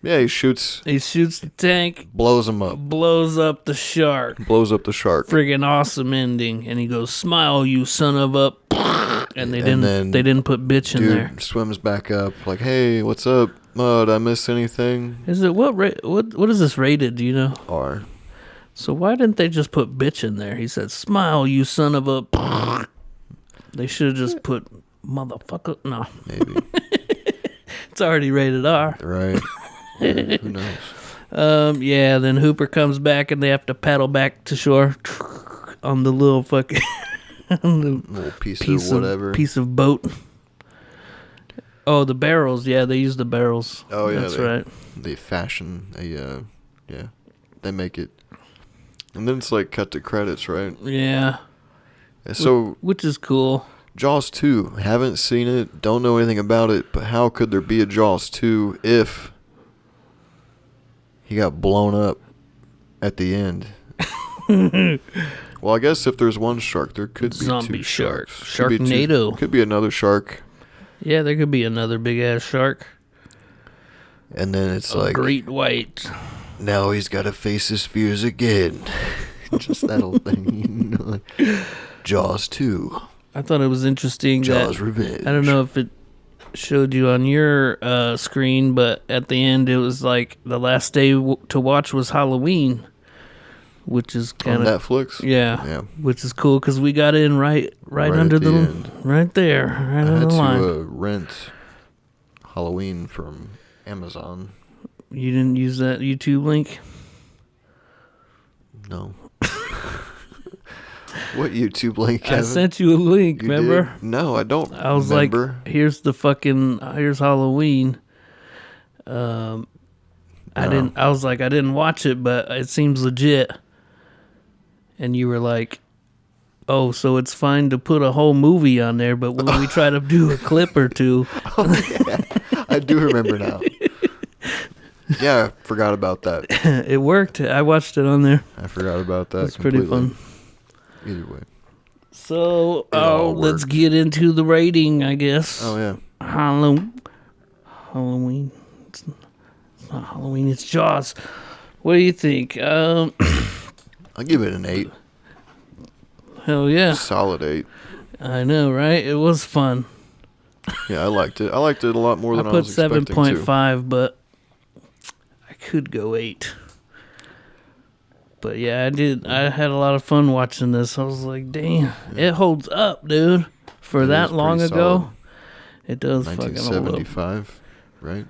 Yeah, he shoots. He shoots the tank, Blows him up. blows up the shark. Blows up the shark. Friggin' awesome ending. And he goes, "Smile, you son of a." And they didn't put bitch in there. Dude swims back up like, "Hey, what's up? Did I miss anything?" Is it what is this rated? Do you know? R. So why didn't they just put bitch in there? He said, "Smile, you son of a." They should have just put motherfucker. No, Maybe. it's already rated R. Right. Yeah, who knows? Yeah. Then Hooper comes back and they have to paddle back to shore on the little fucking Little piece of whatever. piece of boat. Oh, the barrels. Yeah, they use the barrels. Oh yeah, that's right. They fashion a they make it, and then it's like cut to credits, right? Yeah. So Which is cool. Jaws 2, haven't seen it, don't know anything about it, but how could there be a Jaws 2 if he got blown up at the end? Well, I guess if there's one shark, there could be Zombie two shark. sharks. Could be Sharknado. Could be another shark. Yeah, there could be another big ass shark. And then it's A like, great white. now he's got to face his fears again. Just that whole thing. You know, like, Jaws 2. I thought it was interesting Jaws that Revenge. I don't know if it showed you on your screen, but at the end it was like the last day to watch was Halloween, which is kind On of Netflix? yeah, which is cool because we got in right under at the the end. right there, right I on had the line. to rent Halloween from Amazon. You didn't use that YouTube link? No. What YouTube link, I Kevin? sent you a link, You remember? did? No, I don't I was remember. like, here's Halloween. I was like, I didn't watch it, but it seems legit. And you were like, oh, so it's fine to put a whole movie on there, but when we try to do a clip or two. Yeah, I do remember now. Yeah, I forgot about that. It worked. I watched it on there. I forgot about that. It's pretty fun. Either way. So, all let's worked. get into the rating, I guess. Oh, yeah. Halloween. It's not Halloween, it's Jaws. What do you think? I'll give it an 8. Hell yeah. Solid 8. I know, right? It was fun. Yeah, I liked it. I liked it a lot more I than I put was expecting to. 7.5, but I could go 8. But yeah, I did. I had a lot of fun watching this. I was like, damn, it holds up, dude. For It that is long pretty ago, solid. it does fucking hold up. 1975, right?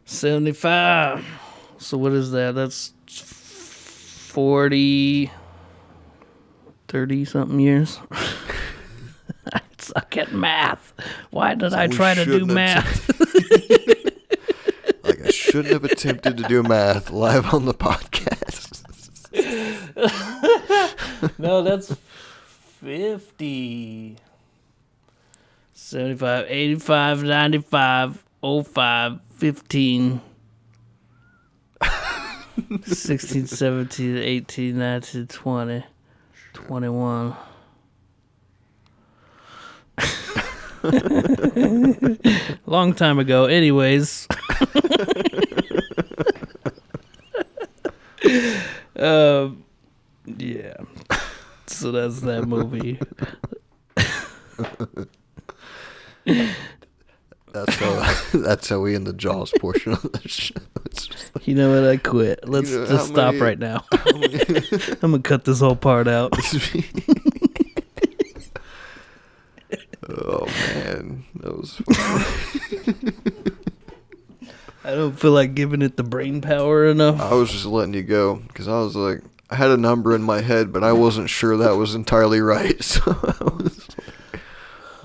75. So what is that? That's 40, 30-something years. I suck at math. Why did I we try to do shouldn't have math? Like, I shouldn't have attempted to do math live on the podcast. No, that's 50. 75, 85, 95, 05, 15, 16, 17, 18, 19, 20, 21. Long time ago. Anyways. Yeah. So that's that movie. That's how we end the Jaws portion of the show. It's just like, You know what? I quit. Let's You know, just how stop many- right now. I'm gonna cut this whole part out. oh man, that was fun. I don't feel like giving it the brain power enough. I was just letting you go because I was like, I had a number in my head, but I wasn't sure that was entirely right. So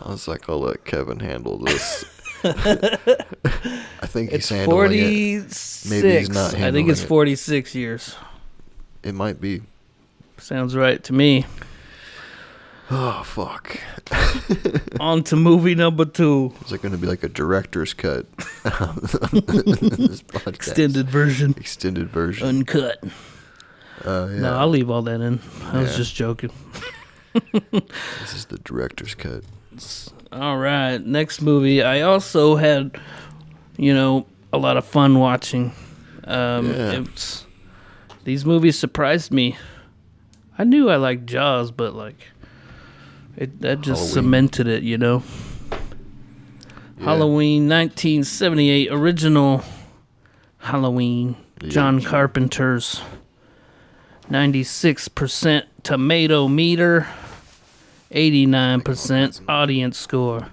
I was like, I'll let Kevin handle this. I think he's It's handling 46. it. Maybe he's not I handling think it's it. 46 years. It might be. Sounds right to me. Oh, fuck. On to movie number 2. Is it going to be like a director's cut? This podcast. Extended version. Extended version. Uncut. Yeah. No, I'll leave all that in. I was just joking. This is the director's cut. All right, next movie. I also had, a lot of fun watching. These movies surprised me. I knew I liked Jaws, but that just cemented it, Yeah. Halloween, 1978, original Halloween. John Carpenter's 96% tomato meter, 89% audience score.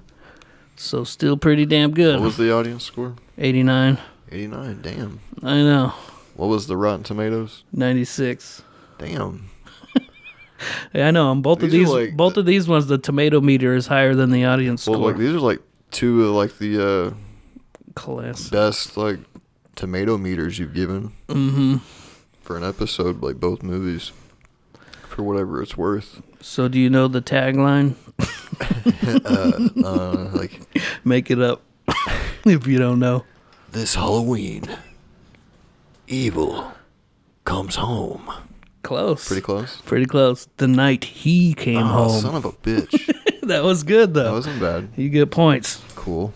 So still pretty damn good. What was the audience score? 89. 89, damn. I know. What was the Rotten Tomatoes? 96. Damn. Yeah, I know. On both of these ones, the tomato meter is higher than the audience score. Well, these are two of the class best tomato meters you've given for an episode, both movies, for whatever it's worth. So do you know the tagline? Make it up if you don't know. This Halloween, evil comes home. Close. Pretty close? Pretty close. The night he came home. Son of a bitch. That was good, though. That wasn't bad. You get points. Cool.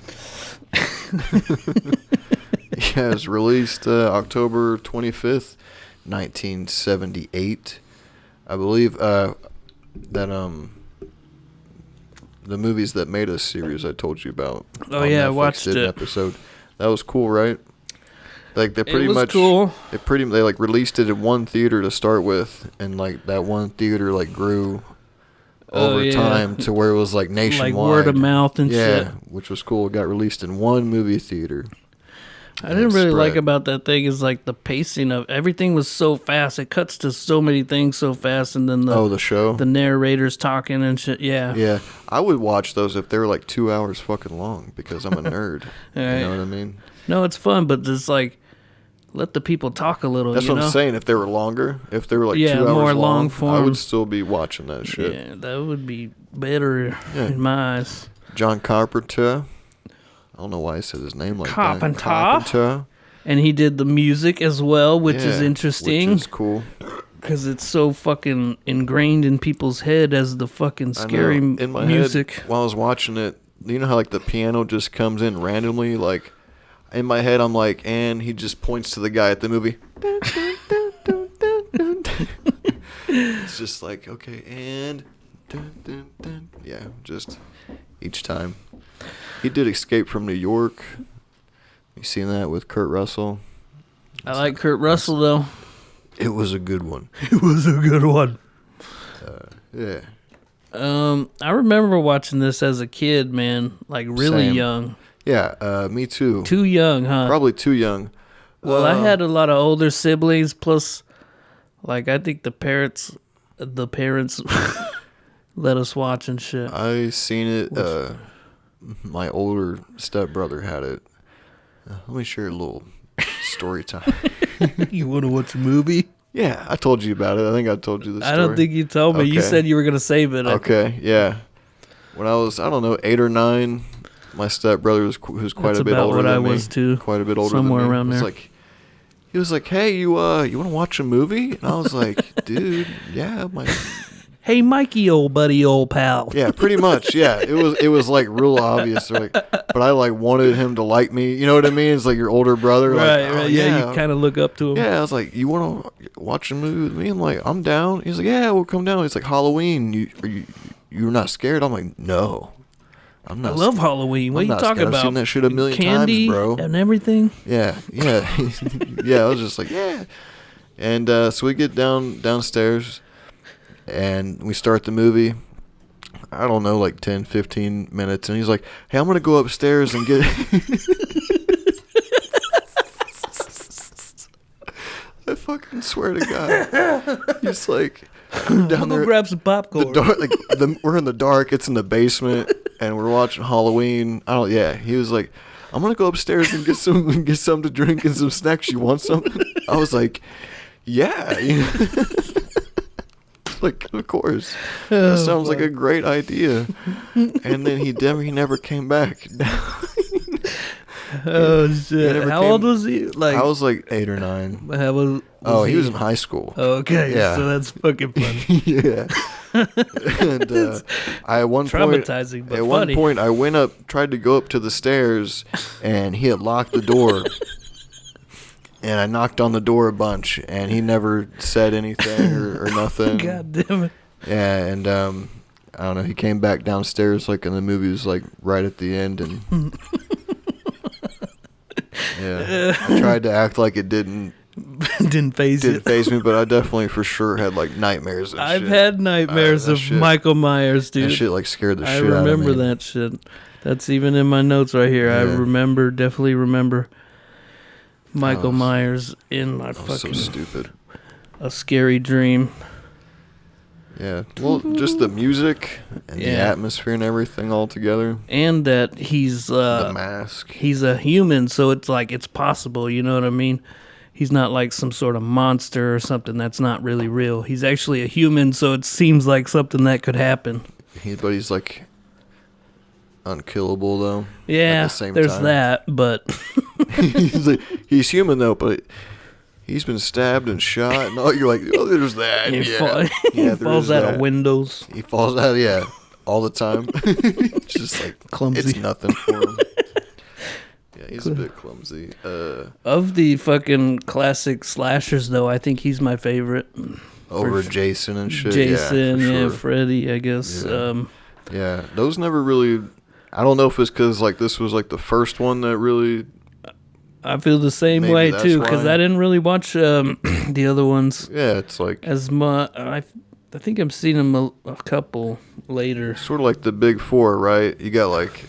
Yeah, it was released October 25th, 1978. I believe that the Movies That Made Us series I told you about. Oh yeah, I watched it. Episode. That was cool, right? They pretty it was much cool. They released it in one theater to start with, and that one theater grew over time to where it was nationwide, word of mouth and shit. Yeah, which was cool. It got released in one movie theater. I didn't really like about that thing is the pacing of everything was so fast. It cuts to so many things so fast, and then the show, the narrator's talking and shit. Yeah, yeah. I would watch those if they were 2 hours fucking long because I'm a nerd. Right. You know what I mean? No, it's fun, but just let the people talk a little. That's what I'm saying. If they were longer, if they were 2 hours more long long, form, I would still be watching that shit. Yeah, that would be better in my eyes. John Carpenter. I don't know why I said his name like Carpenter. that. Carpenter. And he did the music as well, which is interesting. Which is cool. Because it's so fucking ingrained in people's head as the fucking scary in my music. Head, while I was watching it, you know how the piano just comes in randomly? In my head, I'm and he just points to the guy at the movie. It's just okay, and yeah, just each time. He did Escape from New York. You seen that with Kurt Russell? I like Kurt Russell, though. It was a good one. It was a good one. Yeah. I remember watching this as a kid, man. Really Same. young. Yeah, me too. Too young, huh? Probably too young. Well, I had a lot of older siblings, plus, I think the parents let us watch and shit. I seen it. My older stepbrother had it. Let me share a little story time. You want to watch a movie? Yeah, I told you about it. I think I told you the story. I don't think you told me. Okay. You said you were going to save it. Okay, yeah. When I was, 8 or 9, my stepbrother who's quite a bit older than me. That's about what I was too. Quite a bit older somewhere than me. around there. He was like, "Hey, you want to watch a movie?" And I was like, "Dude, yeah, Hey, Mikey, old buddy, old pal. Yeah, pretty much. Yeah, it was real obvious. But I wanted him to like me. You know what I mean? It's your older brother. Right. Yeah, you kind of look up to him. Yeah, I was like, "You want to watch a movie with me?" I'm like, "I'm down." He's like, "Yeah, we'll come down." It's Halloween. You're not scared? I'm like, "No, I'm not." I love Halloween. What are you talking about? I've seen that shit a million Candy times, bro. And everything. Yeah. Yeah. I was just like, yeah. And so we get downstairs. And we start the movie, I don't know, 10, 15 minutes. And he's like, "Hey, I'm going to go upstairs and get..." I fucking swear to God. He's down there. Grab some popcorn. We're in the dark. It's in the basement. And we're watching Halloween. He was like, "I'm going to go upstairs and get some to drink and some snacks. You want something?" I was like, "Yeah." Like, of course. That sounds like a great idea. And then he never came back. Oh shit! How old was he? Like I was like 8 or 9. How was he was in high school. Okay, Yeah. so that's fucking funny. Yeah. And at one traumatizing, but one point, I tried to go up to the stairs, and he had locked the door. And I knocked on the door a bunch, and he never said anything or nothing. God damn it. Yeah, and I don't know. He came back downstairs, like in the movie, it was like right at the end, and yeah, I tried to act like it didn't phase me, but I definitely for sure had like nightmares. And I've had nightmares of Michael Myers, dude. That shit like scared the shit out of me. I remember that shit. That's even in my notes right here. Yeah. I definitely remember Michael Myers in my fucking. So stupid. A scary dream. Yeah, well, just the music and the atmosphere and everything all together. And that he's the mask. He's a human, so it's like it's possible. You know what I mean? He's not like some sort of monster or something that's not really real. He's actually a human, so it seems like something that could happen. But he's like unkillable, though. Yeah, at the same there's time. that, but he's human though, but. He's been stabbed and shot, and you're like, oh, there's that. He falls out of windows. He falls out, all the time. Just like clumsy. It's nothing for him. Yeah, he's a bit clumsy. Of the fucking classic slashers, though, I think he's my favorite. Over Jason and shit. Jason, sure. Freddy, I guess. Yeah, those never really. I don't know if it's because like this was like the first one that really. I feel the same way too, because I didn't really watch the other ones. Yeah, it's like as much. I think I've seen them a couple later. Sort of like the big four, right? You got like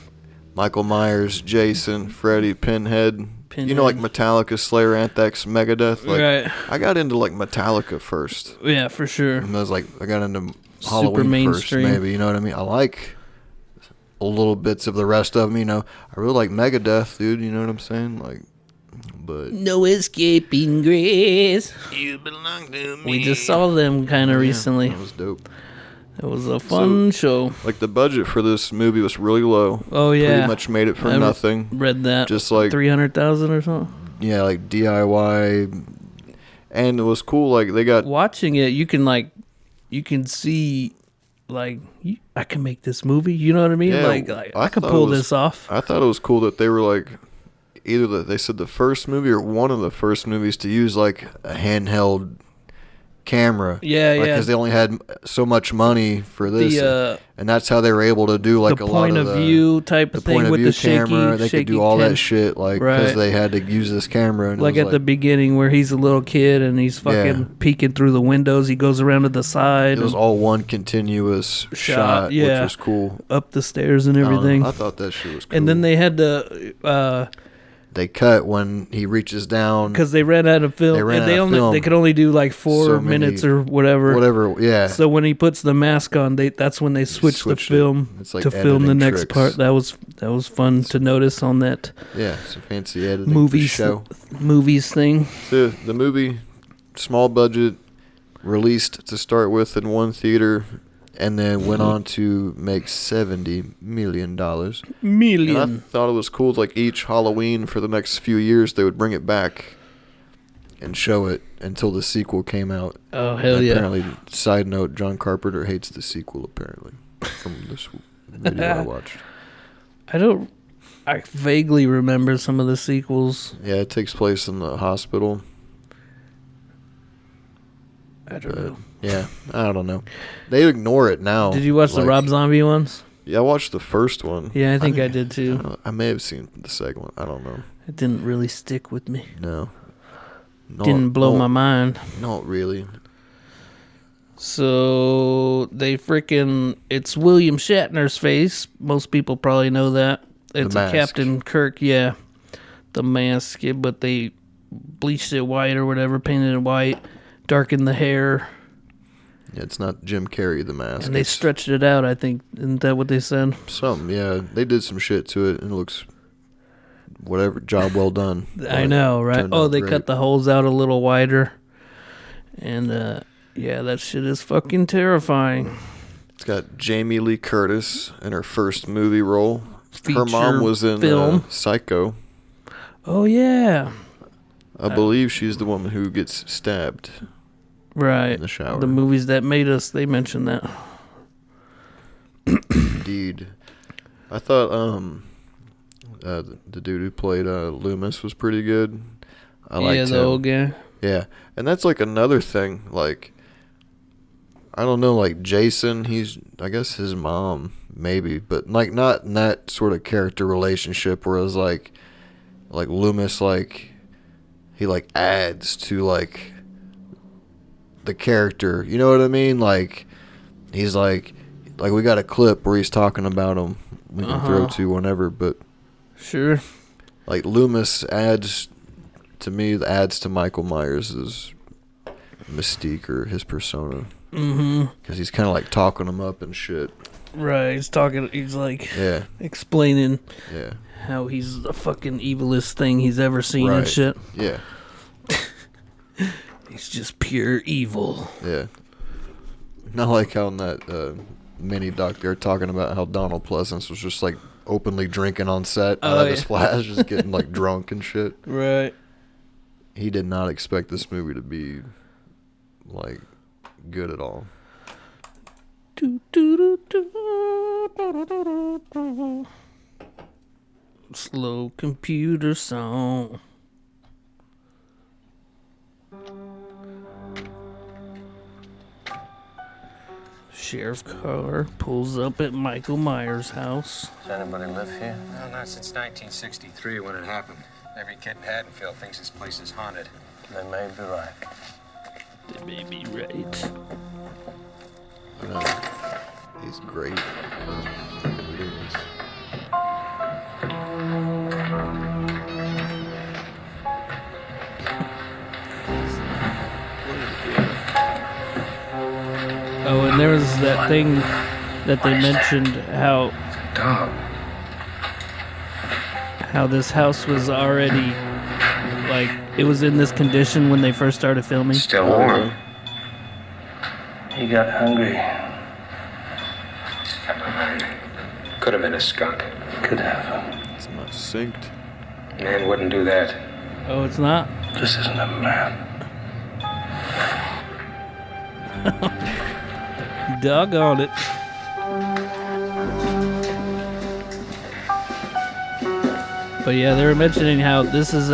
Michael Myers, Jason, Freddy, Pinhead. You know, like Metallica, Slayer, Anthrax, Megadeth. Like, right. I got into like Metallica first. Yeah, for sure. And I got into Halloween Super mainstream. First, maybe. You know what I mean? I like a little bits of the rest of them. You know, I really like Megadeth, dude. You know what I'm saying? Like. But no escaping grace. You belong to me. We just saw them kind of recently. That was dope. It was a fun show. Like the budget for this movie was really low. Oh yeah, pretty much made it for nothing. Read that. Just like 300,000 or something. Yeah, like DIY, and it was cool. Like they got watching it. You can see. Like I can make this movie. You know what I mean? Yeah, like I could pull this off. I thought it was cool that they were like. Either they said the first movie or one of the first movies to use like a handheld camera. Yeah, because they only had so much money for this, and that's how they were able to do like a lot of the point of view type of thing with the camera. They could do all that shit like because they had to use this camera. And like at the beginning where he's a little kid and he's fucking peeking through the windows. He goes around to the side. It was all one continuous shot, which was cool. Up the stairs and everything. I thought that shit was cool. And then they had to. They cut when he reaches down because they ran out of film. They could only do like 4 minutes or whatever. Yeah. So when he puts the mask on, that's when they switched the film like to film the next tricks. part. That was fun to notice on that. Yeah, it's a fancy editing movies thing. The movie, small budget, released to start with in one theater. And then went on to make $70 million. And I thought it was cool. Like each Halloween for the next few years, they would bring it back and show it until the sequel came out. Oh hell yeah! Apparently, side note: John Carpenter hates the sequel. Apparently, from this video I watched. I vaguely remember some of the sequels. Yeah, it takes place in the hospital. I don't know. Yeah, I don't know. They ignore it now. Did you watch the Rob Zombie ones? Yeah, I watched the first one. Yeah, I think I did too. I may have seen the second one. I don't know. It didn't really stick with me. No. Didn't blow my mind. Not really. So it's William Shatner's face. Most people probably know that. It's a Captain Kirk, yeah. The mask, but they bleached it white or whatever, painted it white, darkened the hair. Yeah, it's not Jim Carrey, the mask. And they stretched it out, I think. Isn't that what they said? Something, yeah. They did some shit to it, and it looks... Whatever, job well done. I know, right? Oh, they cut the holes out a little wider. And, Yeah, that shit is fucking terrifying. It's got Jamie Lee Curtis in her first movie role. Her mom Feature was in film. Psycho. Oh, yeah. I believe she's the woman who gets stabbed Right. in the shower. The movies that made us, they mentioned that. Indeed. I thought the dude who played Loomis was pretty good. I liked him. The old guy. Yeah, and that's like another thing. Like, I don't know, like Jason, I guess his mom, maybe, but like not in that sort of character relationship. Whereas like Loomis, like he like adds to like the character. You know what I mean? Like he's like we got a clip where he's talking about him. We can throw to whenever, but sure. Like Loomis adds to Michael Myers' mystique or his persona. Because he's kind of like talking him up and shit. Right, he's like explaining Yeah. how he's the fucking evilest thing he's ever seen Right. and shit. Yeah. He's just pure evil. Yeah. Not like how in that mini doc they're talking about how Donald Pleasance was just like openly drinking on set out of his flash, just getting like drunk and shit. Right. He did not expect this movie to be like good at all. Slow computer song. Sheriff car pulls up at Michael Myers' house. Does anybody live here? Well, not since 1963 when it happened. Every kid in Haddonfield thinks this place is haunted. They may be right. They may be right. He's great. Loomis. Oh, and there was that thing that they mentioned how this house was already like it was in this condition when they first started filming. Still warm. He got hungry. Could have been a skunk. Could have. It's not synced. Man wouldn't do that. Oh, it's not? This isn't a man. Doggone it. But yeah, they were mentioning how this is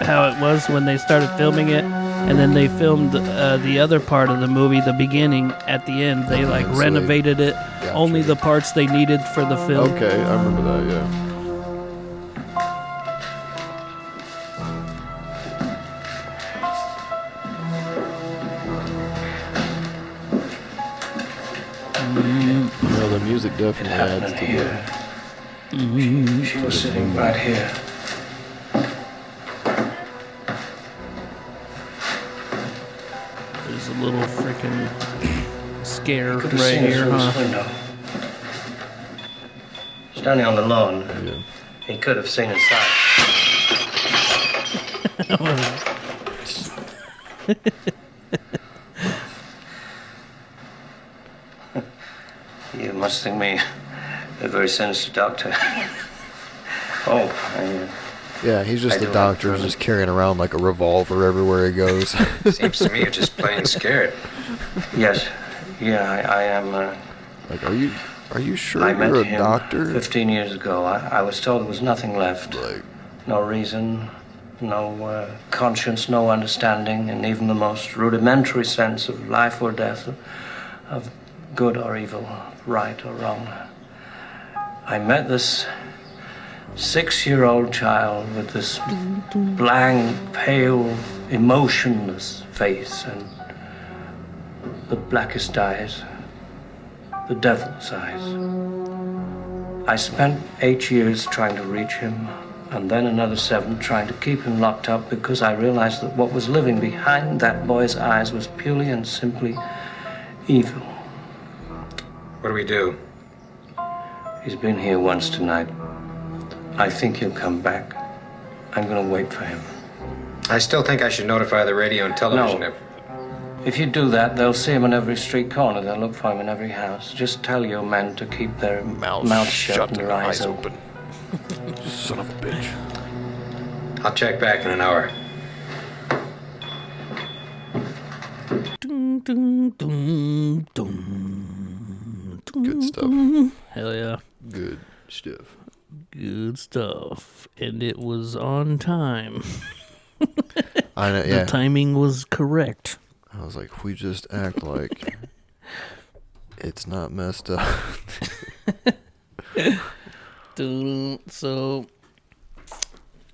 how it was when they started filming it, and then they filmed the other part of the movie, the beginning, at the end. They like renovated it, only the parts they needed for the film. Okay, I remember that, yeah. Well, the music definitely adds to here. She was sitting right here. There's a little freaking scare Could have right seen her here, through huh? this window. Standing on the lawn. Yeah. He could have seen inside. You must think me a very sinister doctor. Yeah, he's just a doctor who's just carrying around like a revolver everywhere he goes. Seems to me you're just plain scared. Yes. Yeah, I am. Like, are you sure I met you're a him doctor? 15 years ago. I was told there was nothing left. Like, No reason, no conscience, no understanding, and even the most rudimentary sense of life or death, of good or evil, right or wrong. I met this 6-year-old child with this blank, pale, emotionless face and the blackest eyes, the devil's eyes. I spent 8 years trying to reach him, and then another 7 trying to keep him locked up because I realized that what was living behind that boy's eyes was purely and simply evil. What do we do? He's been here once tonight. I think he'll come back. I'm gonna wait for him. I still think I should notify the radio and television. No. If you do that, they'll see him in every street corner. They'll look for him in every house. Just tell your men to keep their mouths shut and their eyes open. Son of a bitch. I'll check back in an hour. Dun, dun, dun, dun, dun, Good stuff. dun. Hell yeah. Good stuff. Good stuff. And it was on time. I know, yeah. The timing was correct. I was like, if we just act like it's not messed up. So,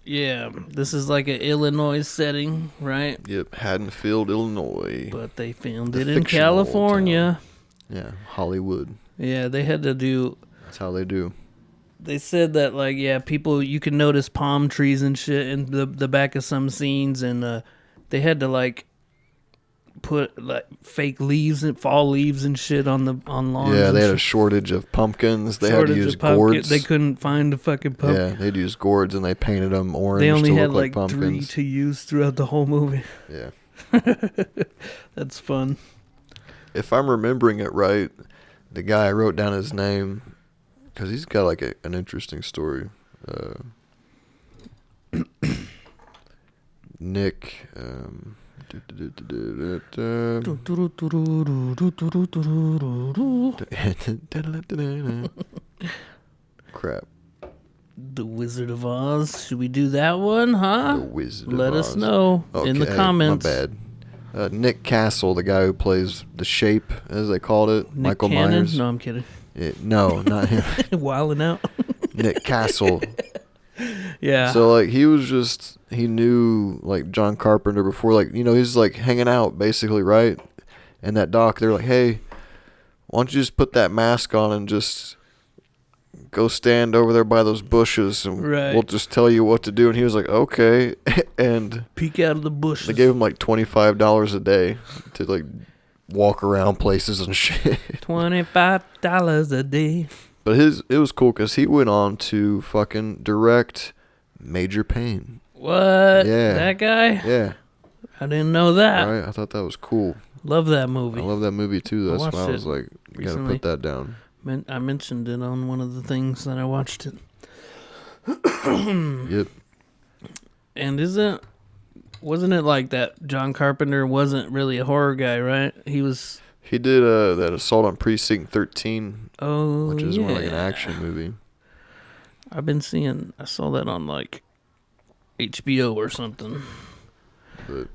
yeah, this is like an Illinois setting, right? Yep, Haddonfield, Illinois. But they filmed The it in fictional California. Yeah, Hollywood. Yeah, they had to do. That's how they do. They said that, like, yeah, people, you can notice palm trees and shit in the back of some scenes, and they had to, like, put, like, fake leaves and fall leaves and shit on lawns. Yeah, and they had shit. a shortage of pumpkins. They had to use gourds. They couldn't find the fucking pumpkin. Yeah, they'd use gourds, and they painted them orange They only to had, look like like, 3 pumpkins. to use throughout the whole movie. Yeah. That's fun. If I'm remembering it right, the guy wrote down his name because he's got like an interesting story. Nick. Crap. The Wizard of Oz. Should we do that one, huh? The Wizard of Let us Oz. know in the Okay, comments. My bad. Nick Castle, the guy who plays the Shape, as they called it. Nick Michael Cannon? Myers. No, I'm kidding. Yeah, no, not him. Wilding out. Nick Castle. Yeah. So, like, he knew, like, John Carpenter before, like, you know, he's, like, hanging out, basically, right? And that doc, they're like, hey, why don't you just put that mask on and just go stand over there by those bushes and we'll just tell you what to do. And he was like, okay. And peek out of the bushes. They gave him, like, $25 a day to, like, walk around places and shit. $25 a day. But it was cool because he went on to fucking direct Major Payne. What? Yeah. That guy? Yeah. I didn't know that. Right? I thought that was cool. Love that movie. I love that movie too. That's why I was like, you gotta put that down. I mentioned it on one of the things that I watched it. Yep. And wasn't it like that John Carpenter wasn't really a horror guy, right? He did that Assault on Precinct 13. Oh, which is yeah. more like an action movie. I saw that on like HBO or something. But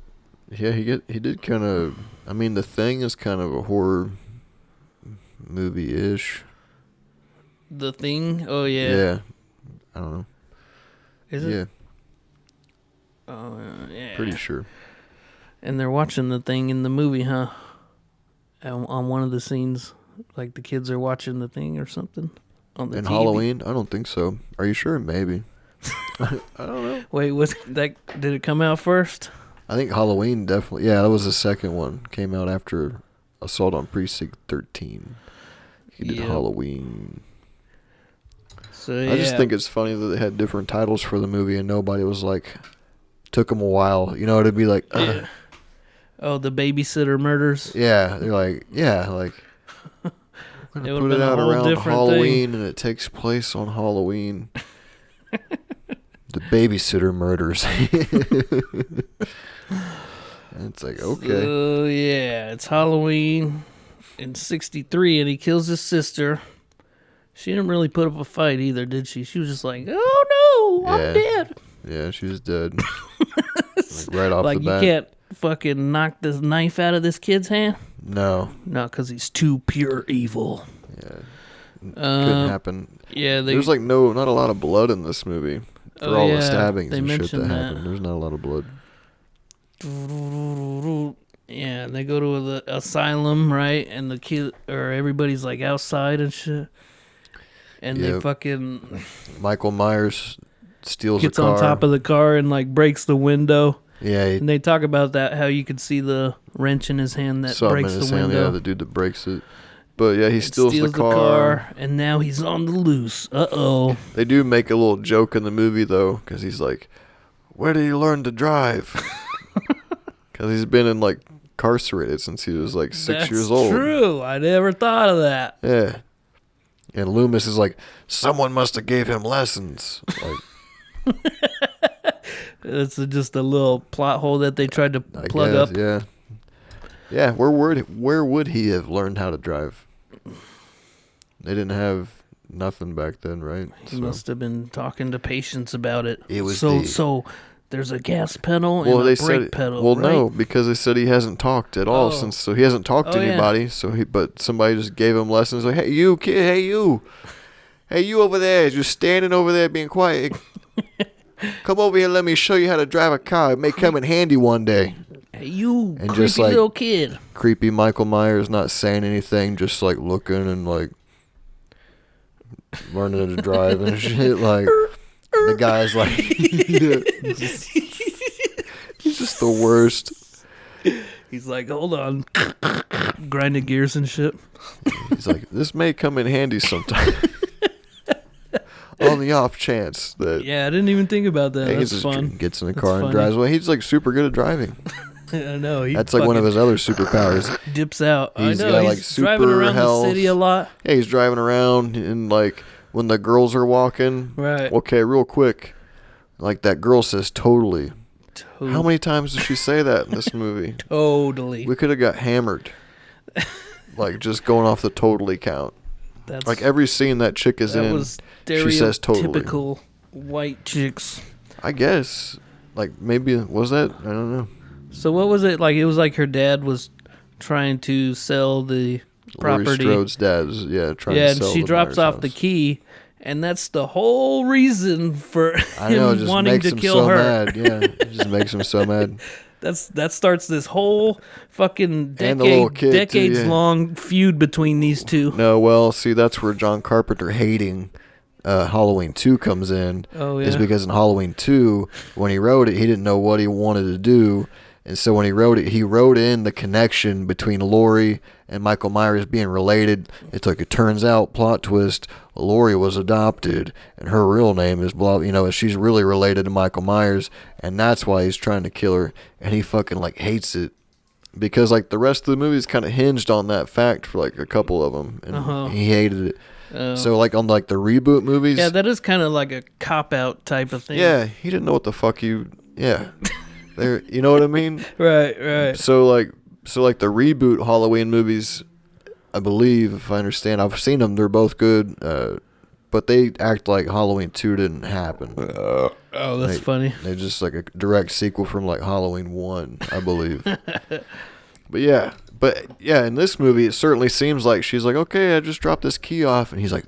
yeah, he did kind of. I mean, The Thing is kind of a horror movie-ish. The Thing? Oh yeah. Yeah. I don't know. Is it? Yeah. Oh yeah. Pretty sure. And they're watching The Thing in the movie, huh? On one of the scenes, like the kids are watching The Thing or something on the In TV. Halloween? I don't think so. Are you sure? Maybe. I don't know. Wait, did it come out first? I think Halloween definitely. Yeah, that was the second one. Came out after Assault on Precinct 13. He did Halloween. So yeah. I just think it's funny that they had different titles for the movie and nobody was like, took them a while. You know, it'd be like, yeah. Oh, the Babysitter Murders. Yeah, they're like, we're gonna put it out around Halloween, and it takes place on Halloween. The Babysitter Murders. And it's like, okay. So yeah, it's Halloween in '63, and he kills his sister. She didn't really put up a fight either, did she? She was just like, "Oh no, I'm dead." Yeah, she was dead. Like right off like the bat. You can't fucking knock this knife out of this kid's hand. No, because he's too pure evil. Yeah, couldn't happen. Yeah, there's like not a lot of blood in this movie for all the stabbings and shit that happen. There's not a lot of blood. Yeah, they go to the asylum, right? And the kid or everybody's like outside and shit. And they fucking Michael Myers steals gets a car. on top of the car and like breaks the window. Yeah, and they talk about that, how you could see the wrench in his hand that breaks the window. Hand, yeah, the dude that breaks it. But yeah, he steals the car, and now he's on the loose. Uh-oh. They do make a little joke in the movie though, because he's like, "Where did he learn to drive?" Because he's been in like incarcerated since he was like 6 That's years old. True. I never thought of that. Yeah. And Loomis is like, someone must have gave him lessons. Like, It's just a little plot hole that they tried to plug guess, up. Yeah. Yeah. Where would he have learned how to drive? They didn't have nothing back then, right? He must have been talking to patients about it. It was so there's a gas pedal and a brake pedal. Well, right? no, because they said he hasn't talked at all since. So he hasn't talked to yeah. anybody. But somebody just gave him lessons. Like, hey, you kid, hey you over there, just standing over there being quiet. Come over here, let me show you how to drive a car. It may come in handy one day. Hey, you And creepy just, like, little kid. Creepy Michael Myers not saying anything, just like looking and like learning to drive and shit. Like the guy's like, he's just the worst. He's like, hold on, grinding gears and shit. He's like, this may come in handy sometime. On the off chance that Yeah, I didn't even think about that. he That's just fun. gets in the That's car and funny. drives away. He's like super good at driving. I know. He That's like one of his other superpowers. dips out. He's I know. got, He's like, driving super around health. the city a lot. Yeah, he's driving around and like when the girls are walking. Right. Okay, real quick. Like that girl says totally. How many times did she say that in this movie? Totally. We could have got hammered. Like just going off the totally count. That's Like every scene that chick is that in, was she says totally. typical white chicks. I guess. Like maybe was that? I don't know. So what was it like? It was like her dad was trying to sell the Laurie property. Strode's dad's trying Yeah, to and sell she the drops Myers off the house. key, and that's the whole reason for I know, it him just wanting makes to him kill so her. mad. Yeah, it just makes him so mad. That starts this whole fucking And the little kid, too, decades yeah. long feud between these two. No, well, see, that's where John Carpenter hating Halloween 2 comes in. Oh, Is yeah. because in Halloween 2, when he wrote it, he didn't know what he wanted to do. And so when he wrote it, he wrote in the connection between Laurie and Michael Myers being related. It's like, it turns out, plot twist, Laurie was adopted, and her real name is blah, she's really related to Michael Myers, and that's why he's trying to kill her, and he fucking, like, hates it. Because, like, the rest of the movie's kind of hinged on that fact for, like, a couple of them, and he hated it. So, like, on, like, the reboot movies... Yeah, that is kind of like a cop-out type of thing. Yeah, he didn't know what the fuck Yeah. There, you know what I mean? Right. So like the reboot Halloween movies, I believe, if I understand, I've seen them. They're both good, but they act like Halloween 2 didn't happen. Oh, that's funny. They're just like a direct sequel from like Halloween 1, I believe. But yeah, in this movie, it certainly seems like she's like, okay, I just dropped this key off, and he's like,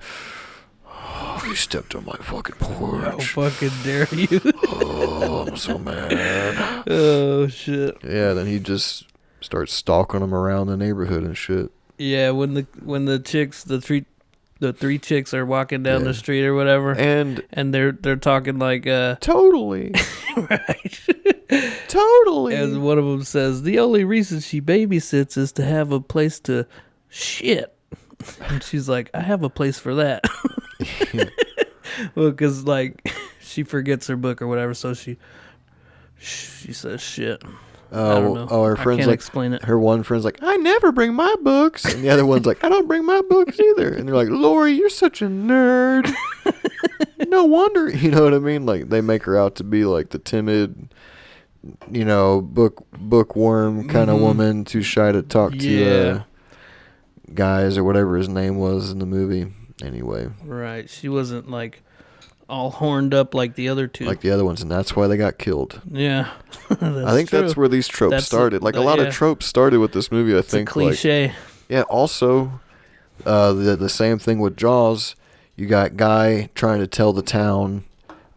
oh, you stepped on my fucking porch. How fucking dare you? Oh, I'm so mad. Oh, shit. Yeah, then he just starts stalking them around the neighborhood and shit. Yeah, when the chicks, the three chicks are walking down the street or whatever, and they're talking like totally, right, totally. And one of them says the only reason she babysits is to have a place to shit, and she's like, I have a place for that. Well, because like she forgets her book or whatever, so she says shit. I don't know. Her I friend's can't like, explain it. her one friend's like, I never bring my books, and the other one's like, I don't bring my books either. And they're like, Laurie, you're such a nerd. No wonder, you know what I mean? Like they make her out to be like the timid, bookworm kind of woman, too shy to talk to guys or whatever his name was in the movie. Anyway, Right, she wasn't like all horned up like the other two. like the other ones, and that's why they got killed. Yeah, I think that's where these tropes started. Like a lot of tropes started with this movie. I think a cliche. Like, yeah. Also, the same thing with Jaws. You got guy trying to tell the town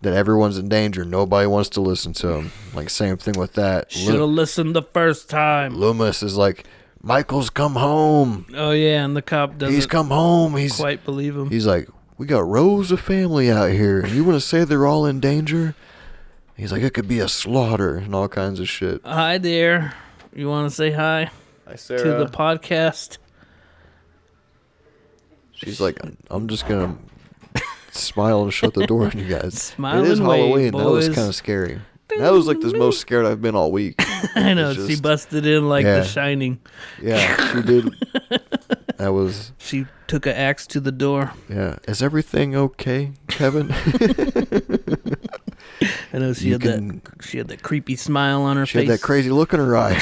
that everyone's in danger. Nobody wants to listen to him. Like same thing with that. Should have listened the first time. Loomis is like, Michael's come home. Oh yeah, and the cop doesn't. He's come home. He's quite believe him. He's like, we got rows of family out here, and you want to say they're all in danger? He's like, it could be a slaughter and all kinds of shit. Hi there. You want to say hi? Hi, Sarah. To the podcast. She's like, I'm just gonna smile and shut the door on you guys. Smile it is and wave, Halloween. That was boys. kind of scary. That was like the most scared I've been all week. I know. She busted in like The Shining. Yeah, she did. That was. She took an axe to the door. Yeah. Is everything okay, Kevin? I know she had that creepy smile on her face. She had that crazy look in her eye.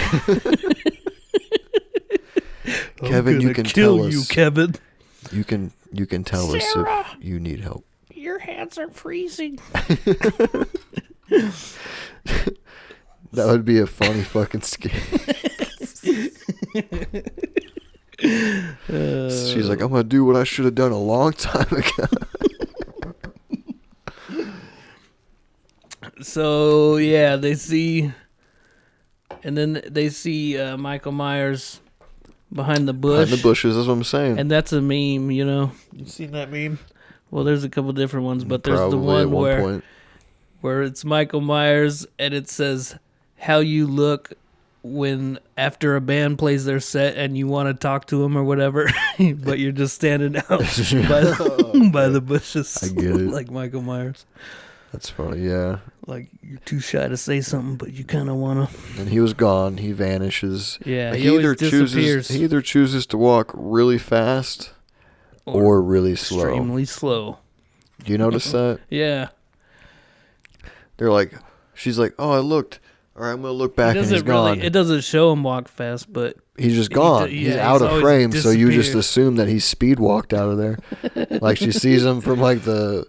Kevin, you can tell us. You, Kevin. You can tell Sarah, us if you need help. Your hands are freezing. That would be a funny fucking skit. She's like, I'm gonna do what I should have done a long time ago. So yeah, they see Michael Myers behind the bush. Behind the bushes, that's what I'm saying. And that's a meme, you know. You seen that meme? Well, there's a couple different ones, but there's Probably the one at one point. where it's Michael Myers and it says how you look when after a band plays their set and you want to talk to them or whatever, but you're just standing out by the bushes. I get it. Like Michael Myers. That's funny, yeah. Like, you're too shy to say something, but you kind of want to. And he was gone. He vanishes. Yeah, like he always disappears. He either chooses to walk really fast or really slow. Extremely slow. Do you notice that? Yeah. They're like, she's like, oh, I looked. All right, I'm going to look back and he's gone. It doesn't show him walk fast, but he's just gone. He's out of frame, so you just assume that he's speed walked out of there. Like she sees him from the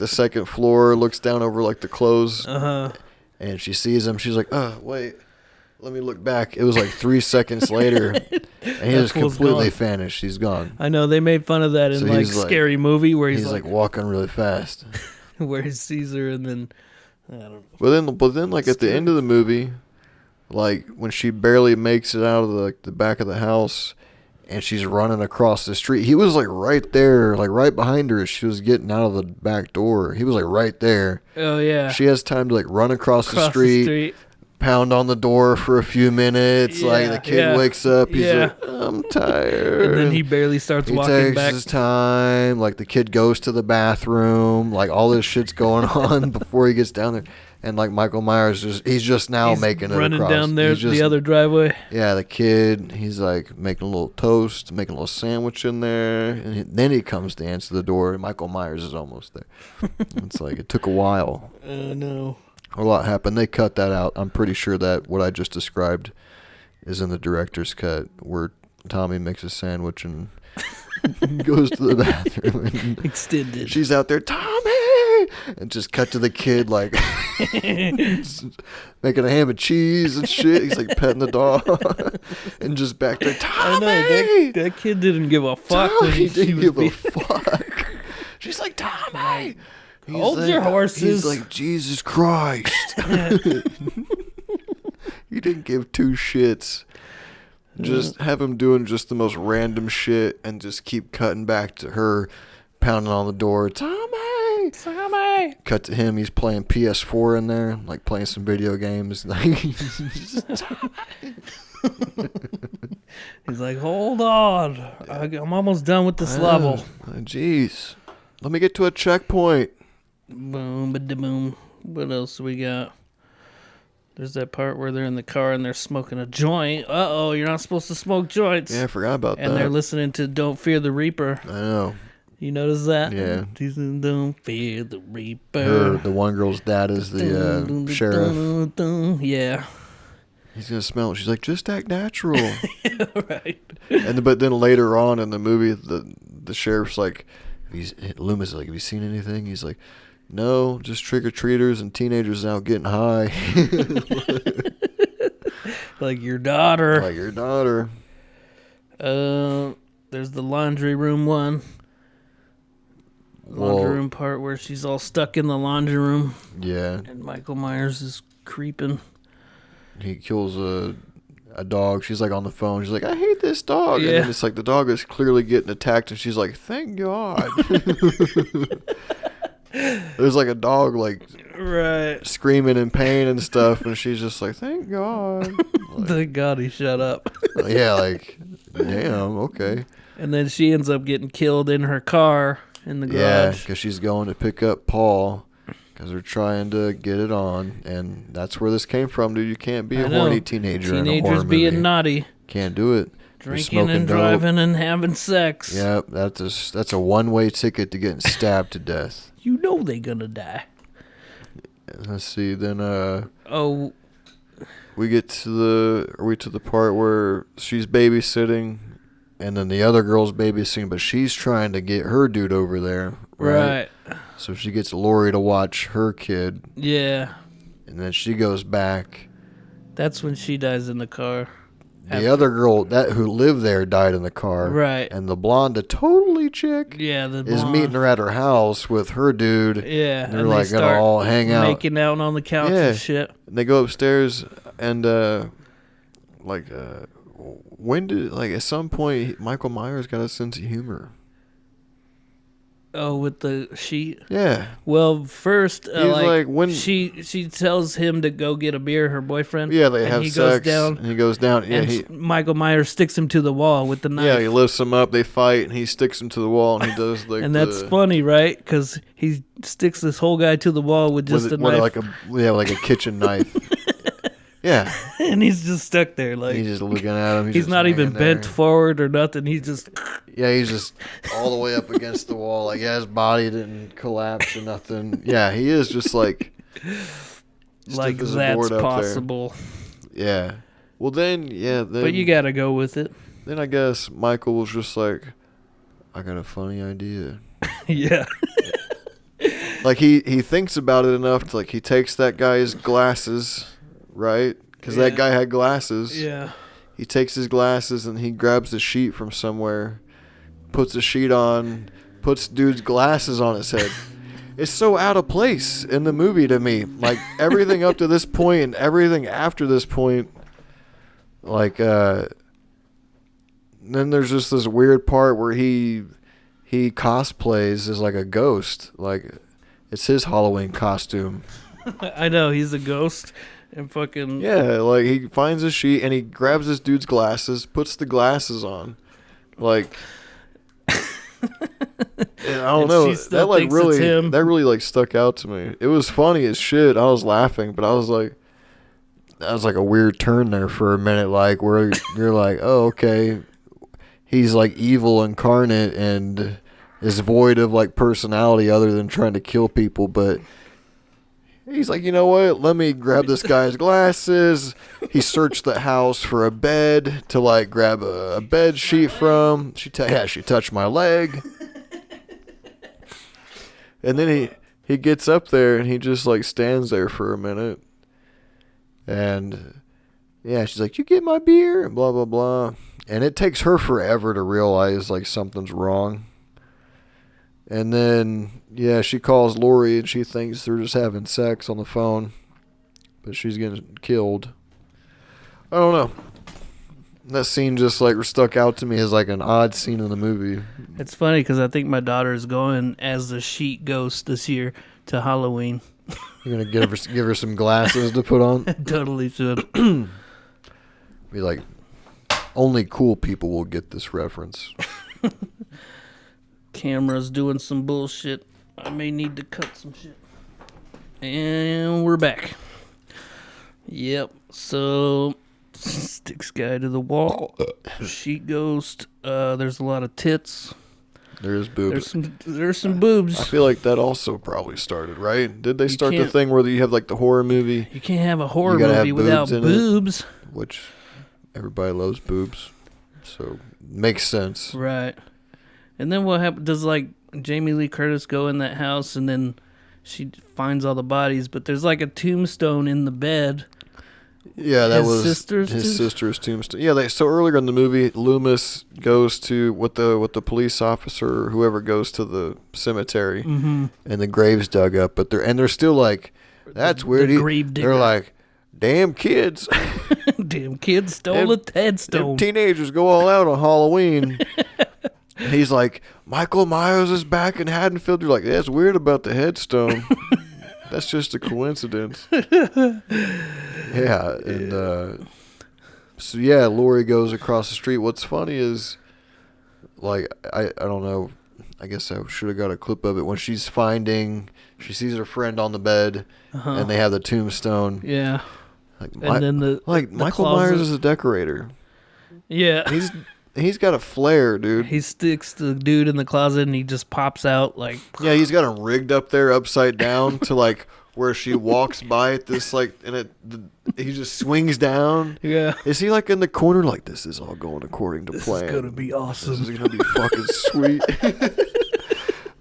second floor, looks down over like the clothes, and she sees him. She's like, "Oh, wait, let me look back." It was like 3 seconds later, and he was completely vanished. He's gone. I know they made fun of that in like Scary Movie where he's like walking really fast, where he sees her and then I don't know. But then like at the end of the movie, like when she barely makes it out of the back of the house. And she's running across the street. He was like right there, like right behind her as she was getting out of the back door. He was like right there. Oh, yeah. She has time to like run across the street, pound on the door for a few minutes. Yeah, like the kid wakes up. He's like, I'm tired. And then he barely starts walking back. He takes his time. Like the kid goes to the bathroom. Like all this shit's going on before he gets down there. And like Michael Myers, he's just now making it running across. Down there, the other driveway. Yeah, the kid, he's like making a little toast, making a little sandwich in there. And then he comes to answer the door, and Michael Myers is almost there. It's like, it took a while. No. A lot happened. They cut that out. I'm pretty sure that what I just described is in the director's cut, where Tommy makes a sandwich and goes to the bathroom. Extended. She's out there, Tommy! And just cut to the kid, like, making a ham and cheese and shit. He's like petting the dog. And just back there, Tommy! I know, that kid didn't give a fuck. He didn't give a fuck. She's like, Tommy! Hold your horses. He's like, Jesus Christ. He didn't give two shits. Just have him doing just the most random shit and just keep cutting back to her pounding on the door. Tommy! Cut to him. He's playing PS4 in there, like playing some video games. He's like, hold on. I'm almost done with this level. Jeez. Let me get to a checkpoint. Boom, ba-da-boom. What else we got? There's that part where they're in the car and they're smoking a joint. Uh-oh, you're not supposed to smoke joints. Yeah, I forgot about that. And they're listening to Don't Fear the Reaper. I know. You notice that? Yeah. Don't fear the Reaper. The one girl's dad is the sheriff. Yeah. He's going to smell it. She's like, just act natural. Yeah, right. But then later on in the movie, the sheriff's like, Loomis is like, have you seen anything? He's like, no, just trick-or-treaters and teenagers out getting high. Like your daughter. Like your daughter. There's the laundry room one. Laundry room part where she's all stuck in the laundry room. Yeah. And Michael Myers is creeping. He kills a dog. She's like on the phone. She's like, I hate this dog. Yeah. And then it's like the dog is clearly getting attacked and she's like, thank God. There's like a dog like screaming in pain and stuff, and she's just like, thank God. Like, thank God he shut up. Yeah, like, damn, okay. And then she ends up getting killed in her car in the garage. Yeah, because she's going to pick up Paul, Because they're trying to get it on, and that's where this came from, dude. You can't be a I know. horny teenager in a horror Teenagers being movie. naughty. Can't do it. You're Drinking smoking and dope. driving and having sex. Yep, that's a one-way ticket to getting stabbed to death. You know they gonna die. Let's see, then Oh, we get to the part where she's babysitting, and then the other girl's babysitting, but she's trying to get her dude over there, right? So she gets Lori to watch her kid, yeah. and then she goes back. That's when she dies in the car. The other girl who lived there died in the car, Right. And the blonde, the totally chick, Yeah, the is blonde. meeting her at her house with her dude. Yeah, and they're and like they gonna all hang out, making out on the couch and shit. And they go upstairs, and when did at some point Michael Myers got a sense of humor? Oh, with the sheet. Yeah. Well, first, when she tells him to go get a beer, her boyfriend. Yeah, they and have he sex. Goes down, and he goes down. Yeah, and Michael Myers sticks him to the wall with the knife. Yeah, he lifts him up. They fight, and he sticks him to the wall, and he does like. And that's funny, right? Because he sticks this whole guy to the wall with just a knife, like a kitchen knife. Yeah. And he's just stuck there, like he's just looking at him. He's not even bent forward or nothing. He's just. Yeah, he's just all the way up against the wall. Like, his body didn't collapse or nothing. Yeah, he is just like that's possible. Yeah. Well, then. But you gotta go with it. Then I guess Michael was just like, I got a funny idea. Yeah. Like, he thinks about it enough to, he takes that guy's glasses, right? Because that guy had glasses. Yeah. He takes his glasses and he grabs the sheet from somewhere, puts the sheet on, puts dude's glasses on his head. It's so out of place in the movie to me. Like, everything up to this point and everything after this point, then there's just this weird part where he cosplays as like a ghost. Like, it's his Halloween costume. I know, he's a ghost. And fucking... Yeah, like, he finds a sheet and he grabs this dude's glasses, puts the glasses on. Like... And I don't know. That really stuck out to me. It was funny as shit. I was laughing, but I was like, that was like a weird turn there for a minute. Like, where you're like, oh, okay, he's like evil incarnate and is void of like personality other than trying to kill people. But he's like, you know what? Let me grab this guy's glasses. He searched the house for a bed to like grab a bed sheet from. She touched my leg. And then he gets up there and he just like stands there for a minute. And yeah, she's like, you get my beer? And blah, blah, blah. And it takes her forever to realize like something's wrong. And then, yeah, she calls Lori and she thinks they're just having sex on the phone. But she's getting killed. I don't know. That scene just like stuck out to me as like an odd scene in the movie. It's funny because I think my daughter is going as the sheet ghost this year to Halloween. You're going to give her some glasses to put on? Totally should. Be like, only cool people will get this reference. Camera's doing some bullshit. I may need to cut some shit. And we're back. Yep. So, sticks guy to the wall. Sheet ghost. There's a lot of tits. There's boobs. There's some boobs. I feel like that also probably started, right? Did they start the thing where you have like the horror movie? You can't have a horror movie without boobs. Which everybody loves boobs. So, makes sense. Right. And then what happens? Does like Jamie Lee Curtis go in that house and then she finds all the bodies, but there's like a tombstone in the bed. Yeah, that was his sister's tombstone. Yeah, so earlier in the movie, Loomis goes to with the police officer or whoever goes to the cemetery, and the grave's dug up. But they're still like, that's weird. They're like, damn kids, damn kids stole a headstone. Teenagers go all out on Halloween. And he's like, Michael Myers is back in Haddonfield. You're like, that's weird about the headstone. That's just a coincidence. Yeah, and so yeah, Lori goes across the street. What's funny is, like, I don't know I guess I should have got a clip of it when she sees her friend on the bed, and they have the tombstone. Yeah. Like, And then the Michael closet. Myers is a decorator. Yeah. He's got a flair, dude. He sticks the dude in the closet and he just pops out like. Yeah, he's got him rigged up there upside down to like where she walks by at this like, and he just swings down. Yeah. Is he like in the corner like, this is all going according to plan? This is gonna be awesome. This is gonna be fucking sweet.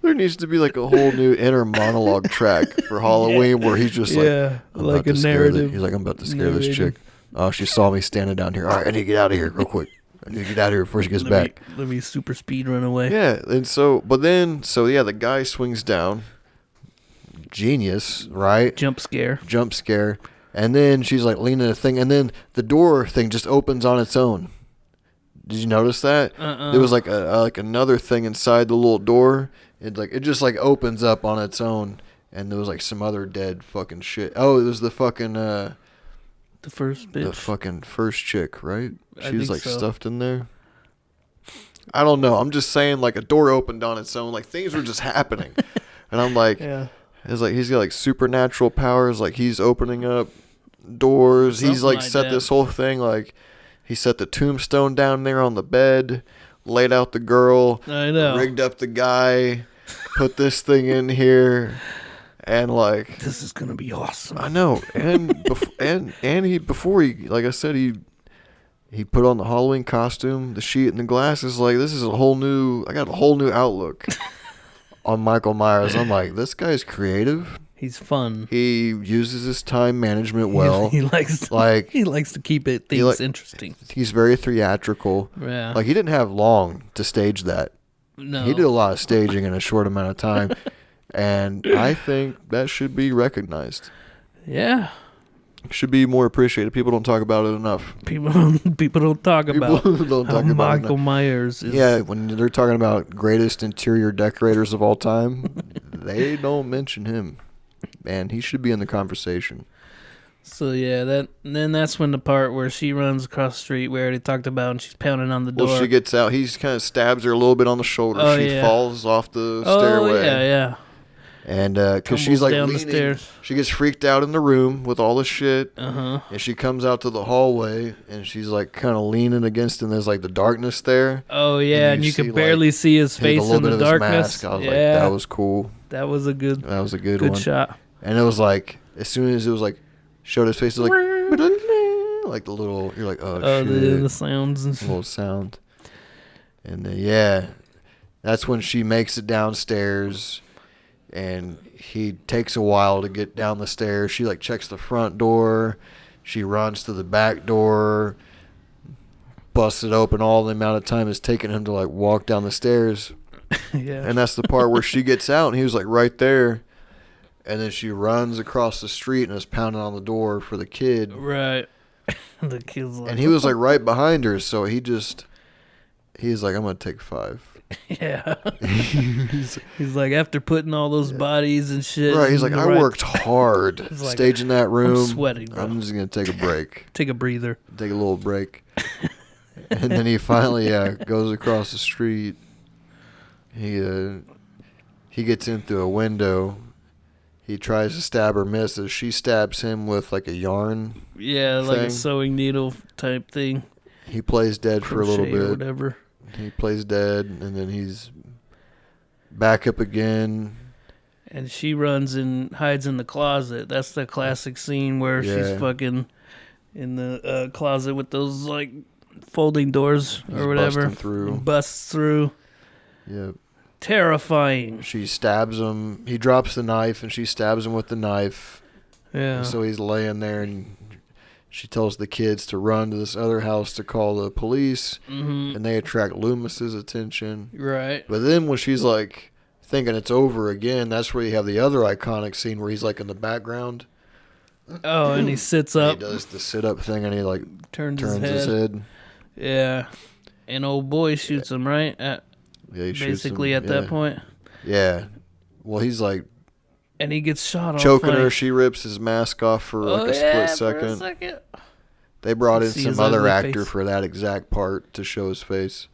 There needs to be like a whole new inner monologue track for Halloween where he's just like, I'm like about a to scare narrative. He's like, I'm about to scare this chick. Oh, she saw me standing down here. All right, I need to get out of here real quick. I need to get out of here before she gets back. Let me super speed run away. Yeah, and so the guy swings down. Genius, right? Jump scare. And then she's like leaning a thing, and then the door thing just opens on its own. Did you notice that? There was like like another thing inside the little door. It just like opens up on its own, and there was like some other dead fucking shit. Oh, it was the fucking the first bitch. the fucking first chick, right? I She was think like so. stuffed in there. I don't know. I'm just saying, like a door opened on its own, like things were just happening, and I'm like, it's like he's got like supernatural powers, like he's opening up doors. He's Something like like set that. this whole thing, like he set the tombstone down there on the bed, laid out the girl, I know. rigged up the guy, put this thing in here, and like This is gonna be awesome. I know, and before he like I said he put on the Halloween costume, the sheet, and the glasses. Like this is I got a whole new outlook on Michael Myers. I'm like, this guy's creative. He's fun. He uses his time management well. He likes to, like he likes to keep things interesting. He's very theatrical. Yeah. Like he didn't have long to stage that. No. He did a lot of staging in a short amount of time, and I think that should be recognized. Yeah. Should be more appreciated. People don't talk about it enough. People don't talk about don't how talk about Michael Myers is. Yeah, when they're talking about greatest interior decorators of all time, they don't mention him. Man, he should be in the conversation. So yeah, then that's when the part where she runs across the street, we already talked about, and she's pounding on the door. Well, she gets out. He kind of stabs her a little bit on the shoulder. Oh, She yeah. falls off the stairway. Oh yeah. And because she's Tumbles like down the leaning, stairs. she gets freaked out in the room with all the shit. Uh-huh. And she comes out to the hallway, and she's like kind of leaning against, and there's like the darkness there. Oh yeah, and you see, can barely like, see his a face little in bit the of his darkness. mask. I was yeah, like, that was cool. That was a good good one. shot. And it was like, as soon as it was like, showed his face, it was like the little, you're like, oh shit. The sounds and Little sound. And then, yeah, that's when she makes it downstairs, and he takes a while to get down the stairs. She like checks the front door. She runs to the back door, busts it open. All the amount of time it's taken him to like walk down the stairs. yeah. And that's the part where she gets out, and he was like right there. And then she runs across the street and is pounding on the door for the kid. Right. The kid's like, And he was like right behind her, so he's like, I'm gonna take 5. yeah. He's like, after putting all those bodies and shit. Right, he's like, in the I worked hard He's like, staging that room. I'm sweating, bro. I'm just gonna take a break, Take a breather. take a little break. And then he finally goes across the street. He gets in through a window. He tries to stab her, misses. She stabs him with like a yarn. Yeah, like a thing. sewing needle type thing. He plays dead for a little Crochet or bit. whatever. He plays dead, and then he's back up again. And she runs and hides in the closet. That's the classic scene where she's Yeah. fucking in the closet with those like folding doors He's or whatever. busting through. Busts through. Yep. Terrifying. She stabs him. He drops the knife, and she stabs him with the knife. Yeah. And so he's laying there, and she tells the kids to run to this other house to call the police, and they attract Loomis's attention. Right. But then when she's like thinking it's over again, that's where you have the other iconic scene where he's like in the background. Oh, and he sits He up, does the sit up thing, and he like turns his head. Yeah. And old boy shoots him, right? Yeah, he shoots Basically him. at that point. Yeah. Well, he's like And he gets shot off. choking like, her. She rips his mask off for like a split second. For a second. They brought in See some his other ugly actor face. for that exact part to show his face.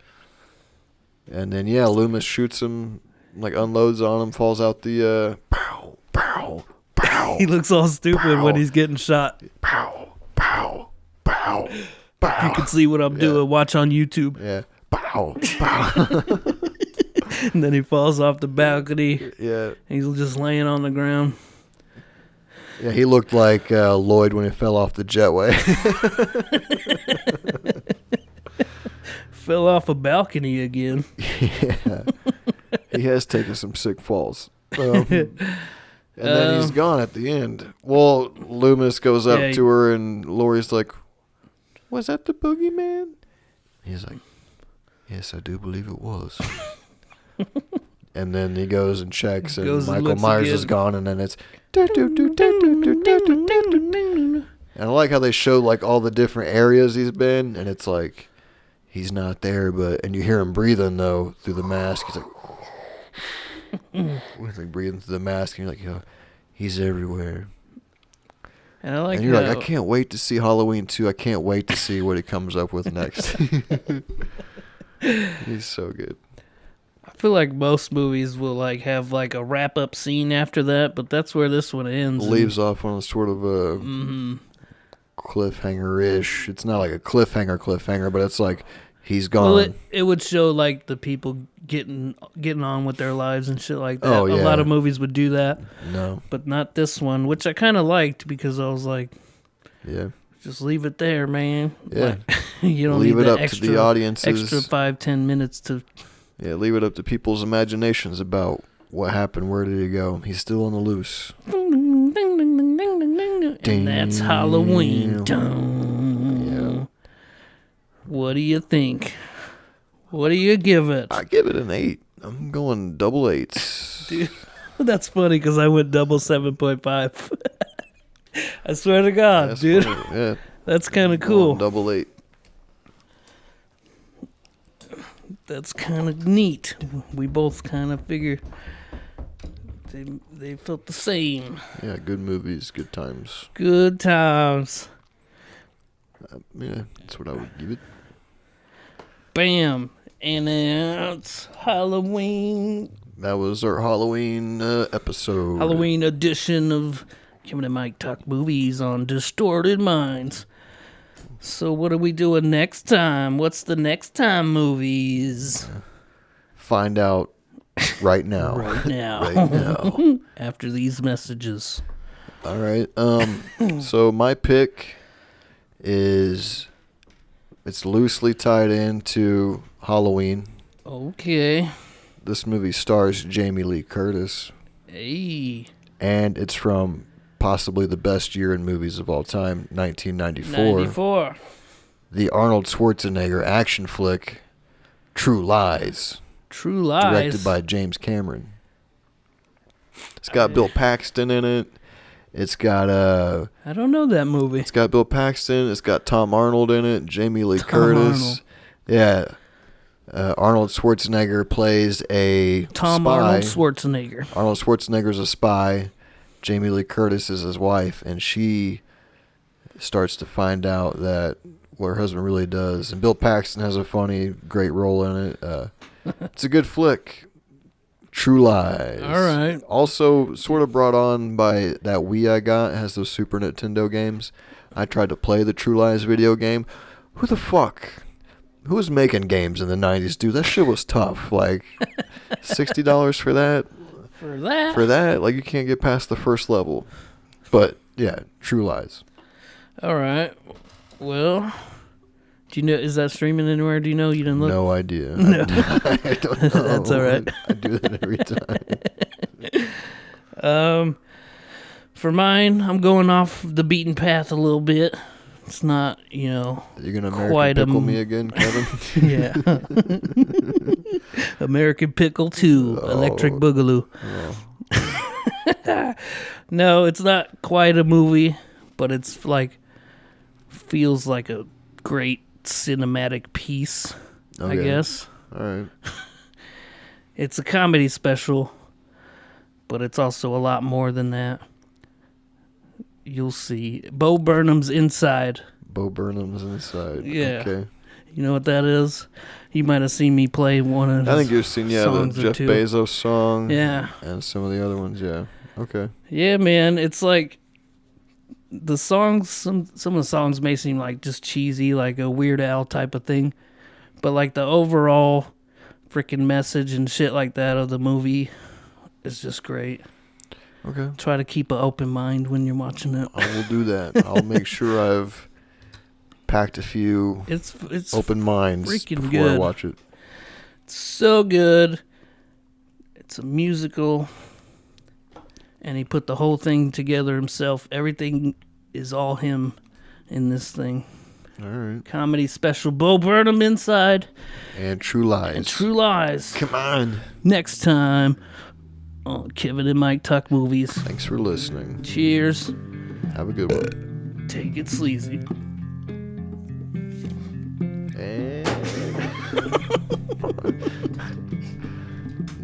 And then, Loomis shoots him, like unloads on him, falls out the, pow, pow, pow. He looks all stupid pow, when he's getting shot. Pow, pow, pow, pow. You can see what I'm doing. Watch on YouTube. Yeah. Pow, pow. And then he falls off the balcony. Yeah. He's just laying on the ground. Yeah, he looked like Lloyd when he fell off the jetway. Fell off a balcony again. Yeah. He has taken some sick falls. And then he's gone at the end. Well, Loomis goes up to her, and Laurie's like, was that the boogeyman? He's like, yes, I do believe it was. And then he goes and checks, and Michael Myers is gone, and then it's... And I like how they show like all the different areas he's been, and it's like he's not there, and you hear him breathing though through the mask. He's like breathing through the mask, and you're like, he's everywhere. And I like. And you're like, I can't wait to see Halloween 2. I can't wait to see what he comes up with next. He's so good. I feel like most movies will like have like a wrap up scene after that, but that's where this one ends. Leaves off on a sort of a cliffhanger-ish. It's not like a cliffhanger, but it's like he's gone. Well, it would show like the people getting on with their lives and shit like that. Oh, yeah. A lot of movies would do that. No. But not this one, which I kind of liked because I was like, yeah. Just leave it there, man. Yeah. Like, you don't leave need it up extra, to the audiences. Extra 5-10 minutes to... Yeah, leave it up to people's imaginations about what happened. Where did he go? He's still on the loose. And that's Halloween. Yeah. What do you think? What do you give it? I give it an 8. I'm going double 8s. Dude, that's funny because I went double 7.5. I swear to God, that's dude. Funny. Yeah. That's kind of cool. Double 8. That's kind of neat. We both kind of figure they felt the same. Yeah, good movies, good times. Good times. Yeah, that's what I would give it. Bam. And it's Halloween. That was our Halloween episode. Halloween edition of Kevin and Mike Talk Movies on Distorted Minds. So what are we doing next time? What's the next time movies? Find out right now. Right now. Right now. After these messages. All right. So my pick is, it's loosely tied into Halloween. Okay. This movie stars Jamie Lee Curtis. Hey. And it's from possibly the best year in movies of all time, 1994. 94. The Arnold Schwarzenegger action flick, True Lies. True Lies. Directed by James Cameron. It's got Bill Paxton in it. It's got I don't know that movie. It's got Bill Paxton. It's got Tom Arnold in it. Jamie Lee Curtis. Arnold. Yeah. Arnold Schwarzenegger plays a Tom spy. Arnold Schwarzenegger. Arnold Schwarzenegger's a spy. Jamie Lee Curtis is his wife, and she starts to find out that what her husband really does. And Bill Paxton has a funny, great role in it. It's a good flick. True Lies. All right. Also, sort of brought on by that Wii I got. It has those Super Nintendo games. I tried to play the True Lies video game. Who the fuck? Who was making games in the 90s, dude? That shit was tough. Like, $60 for that? For that? Like, you can't get past the first level. But, yeah, True Lies. All right. Well, do you know, is that streaming anywhere? Do you know? You didn't look? No idea. No. I don't know. That's all right. I do that every time. For mine, I'm going off the beaten path a little bit. It's not, you're going to quite American Pickle me again, Kevin? Yeah. American Pickle 2, Electric Boogaloo. Oh. No, it's not quite a movie, but it's like, feels like a great cinematic piece, I guess. All right. It's a comedy special, but it's also a lot more than that. You'll see. Bo Burnham's Inside. Bo Burnham's Inside. Yeah. Okay. You know what that is? You might have seen me play one of his I think you've seen, the songs or Jeff two. Bezos song. Yeah. And some of the other ones, yeah. Okay. Yeah, man. It's like the songs, some of the songs may seem like just cheesy, like a Weird Al type of thing. But like the overall freaking message and shit like that of the movie is just great. Okay. Try to keep an open mind when you're watching it. I will do that. I'll make sure I've packed a few It's open minds freaking before I good. watch it. It's so good. It's a musical. And he put the whole thing together himself. Everything is all him in this thing. All right. Comedy special. Bo Burnham inside. And True Lies. And True Lies. Come on. Next time on Kevin and Mike Tuck Movies. Thanks for listening. Cheers. Have a good one. Take it sleazy.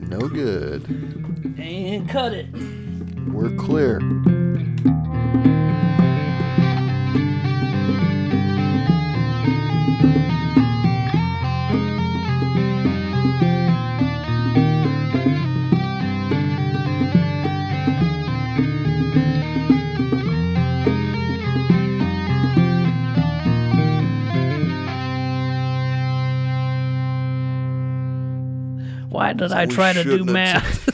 No good. And cut it. We're clear. Why did I We try to do shouldn't have math?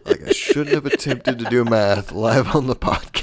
Like I shouldn't have attempted to do math live on the podcast.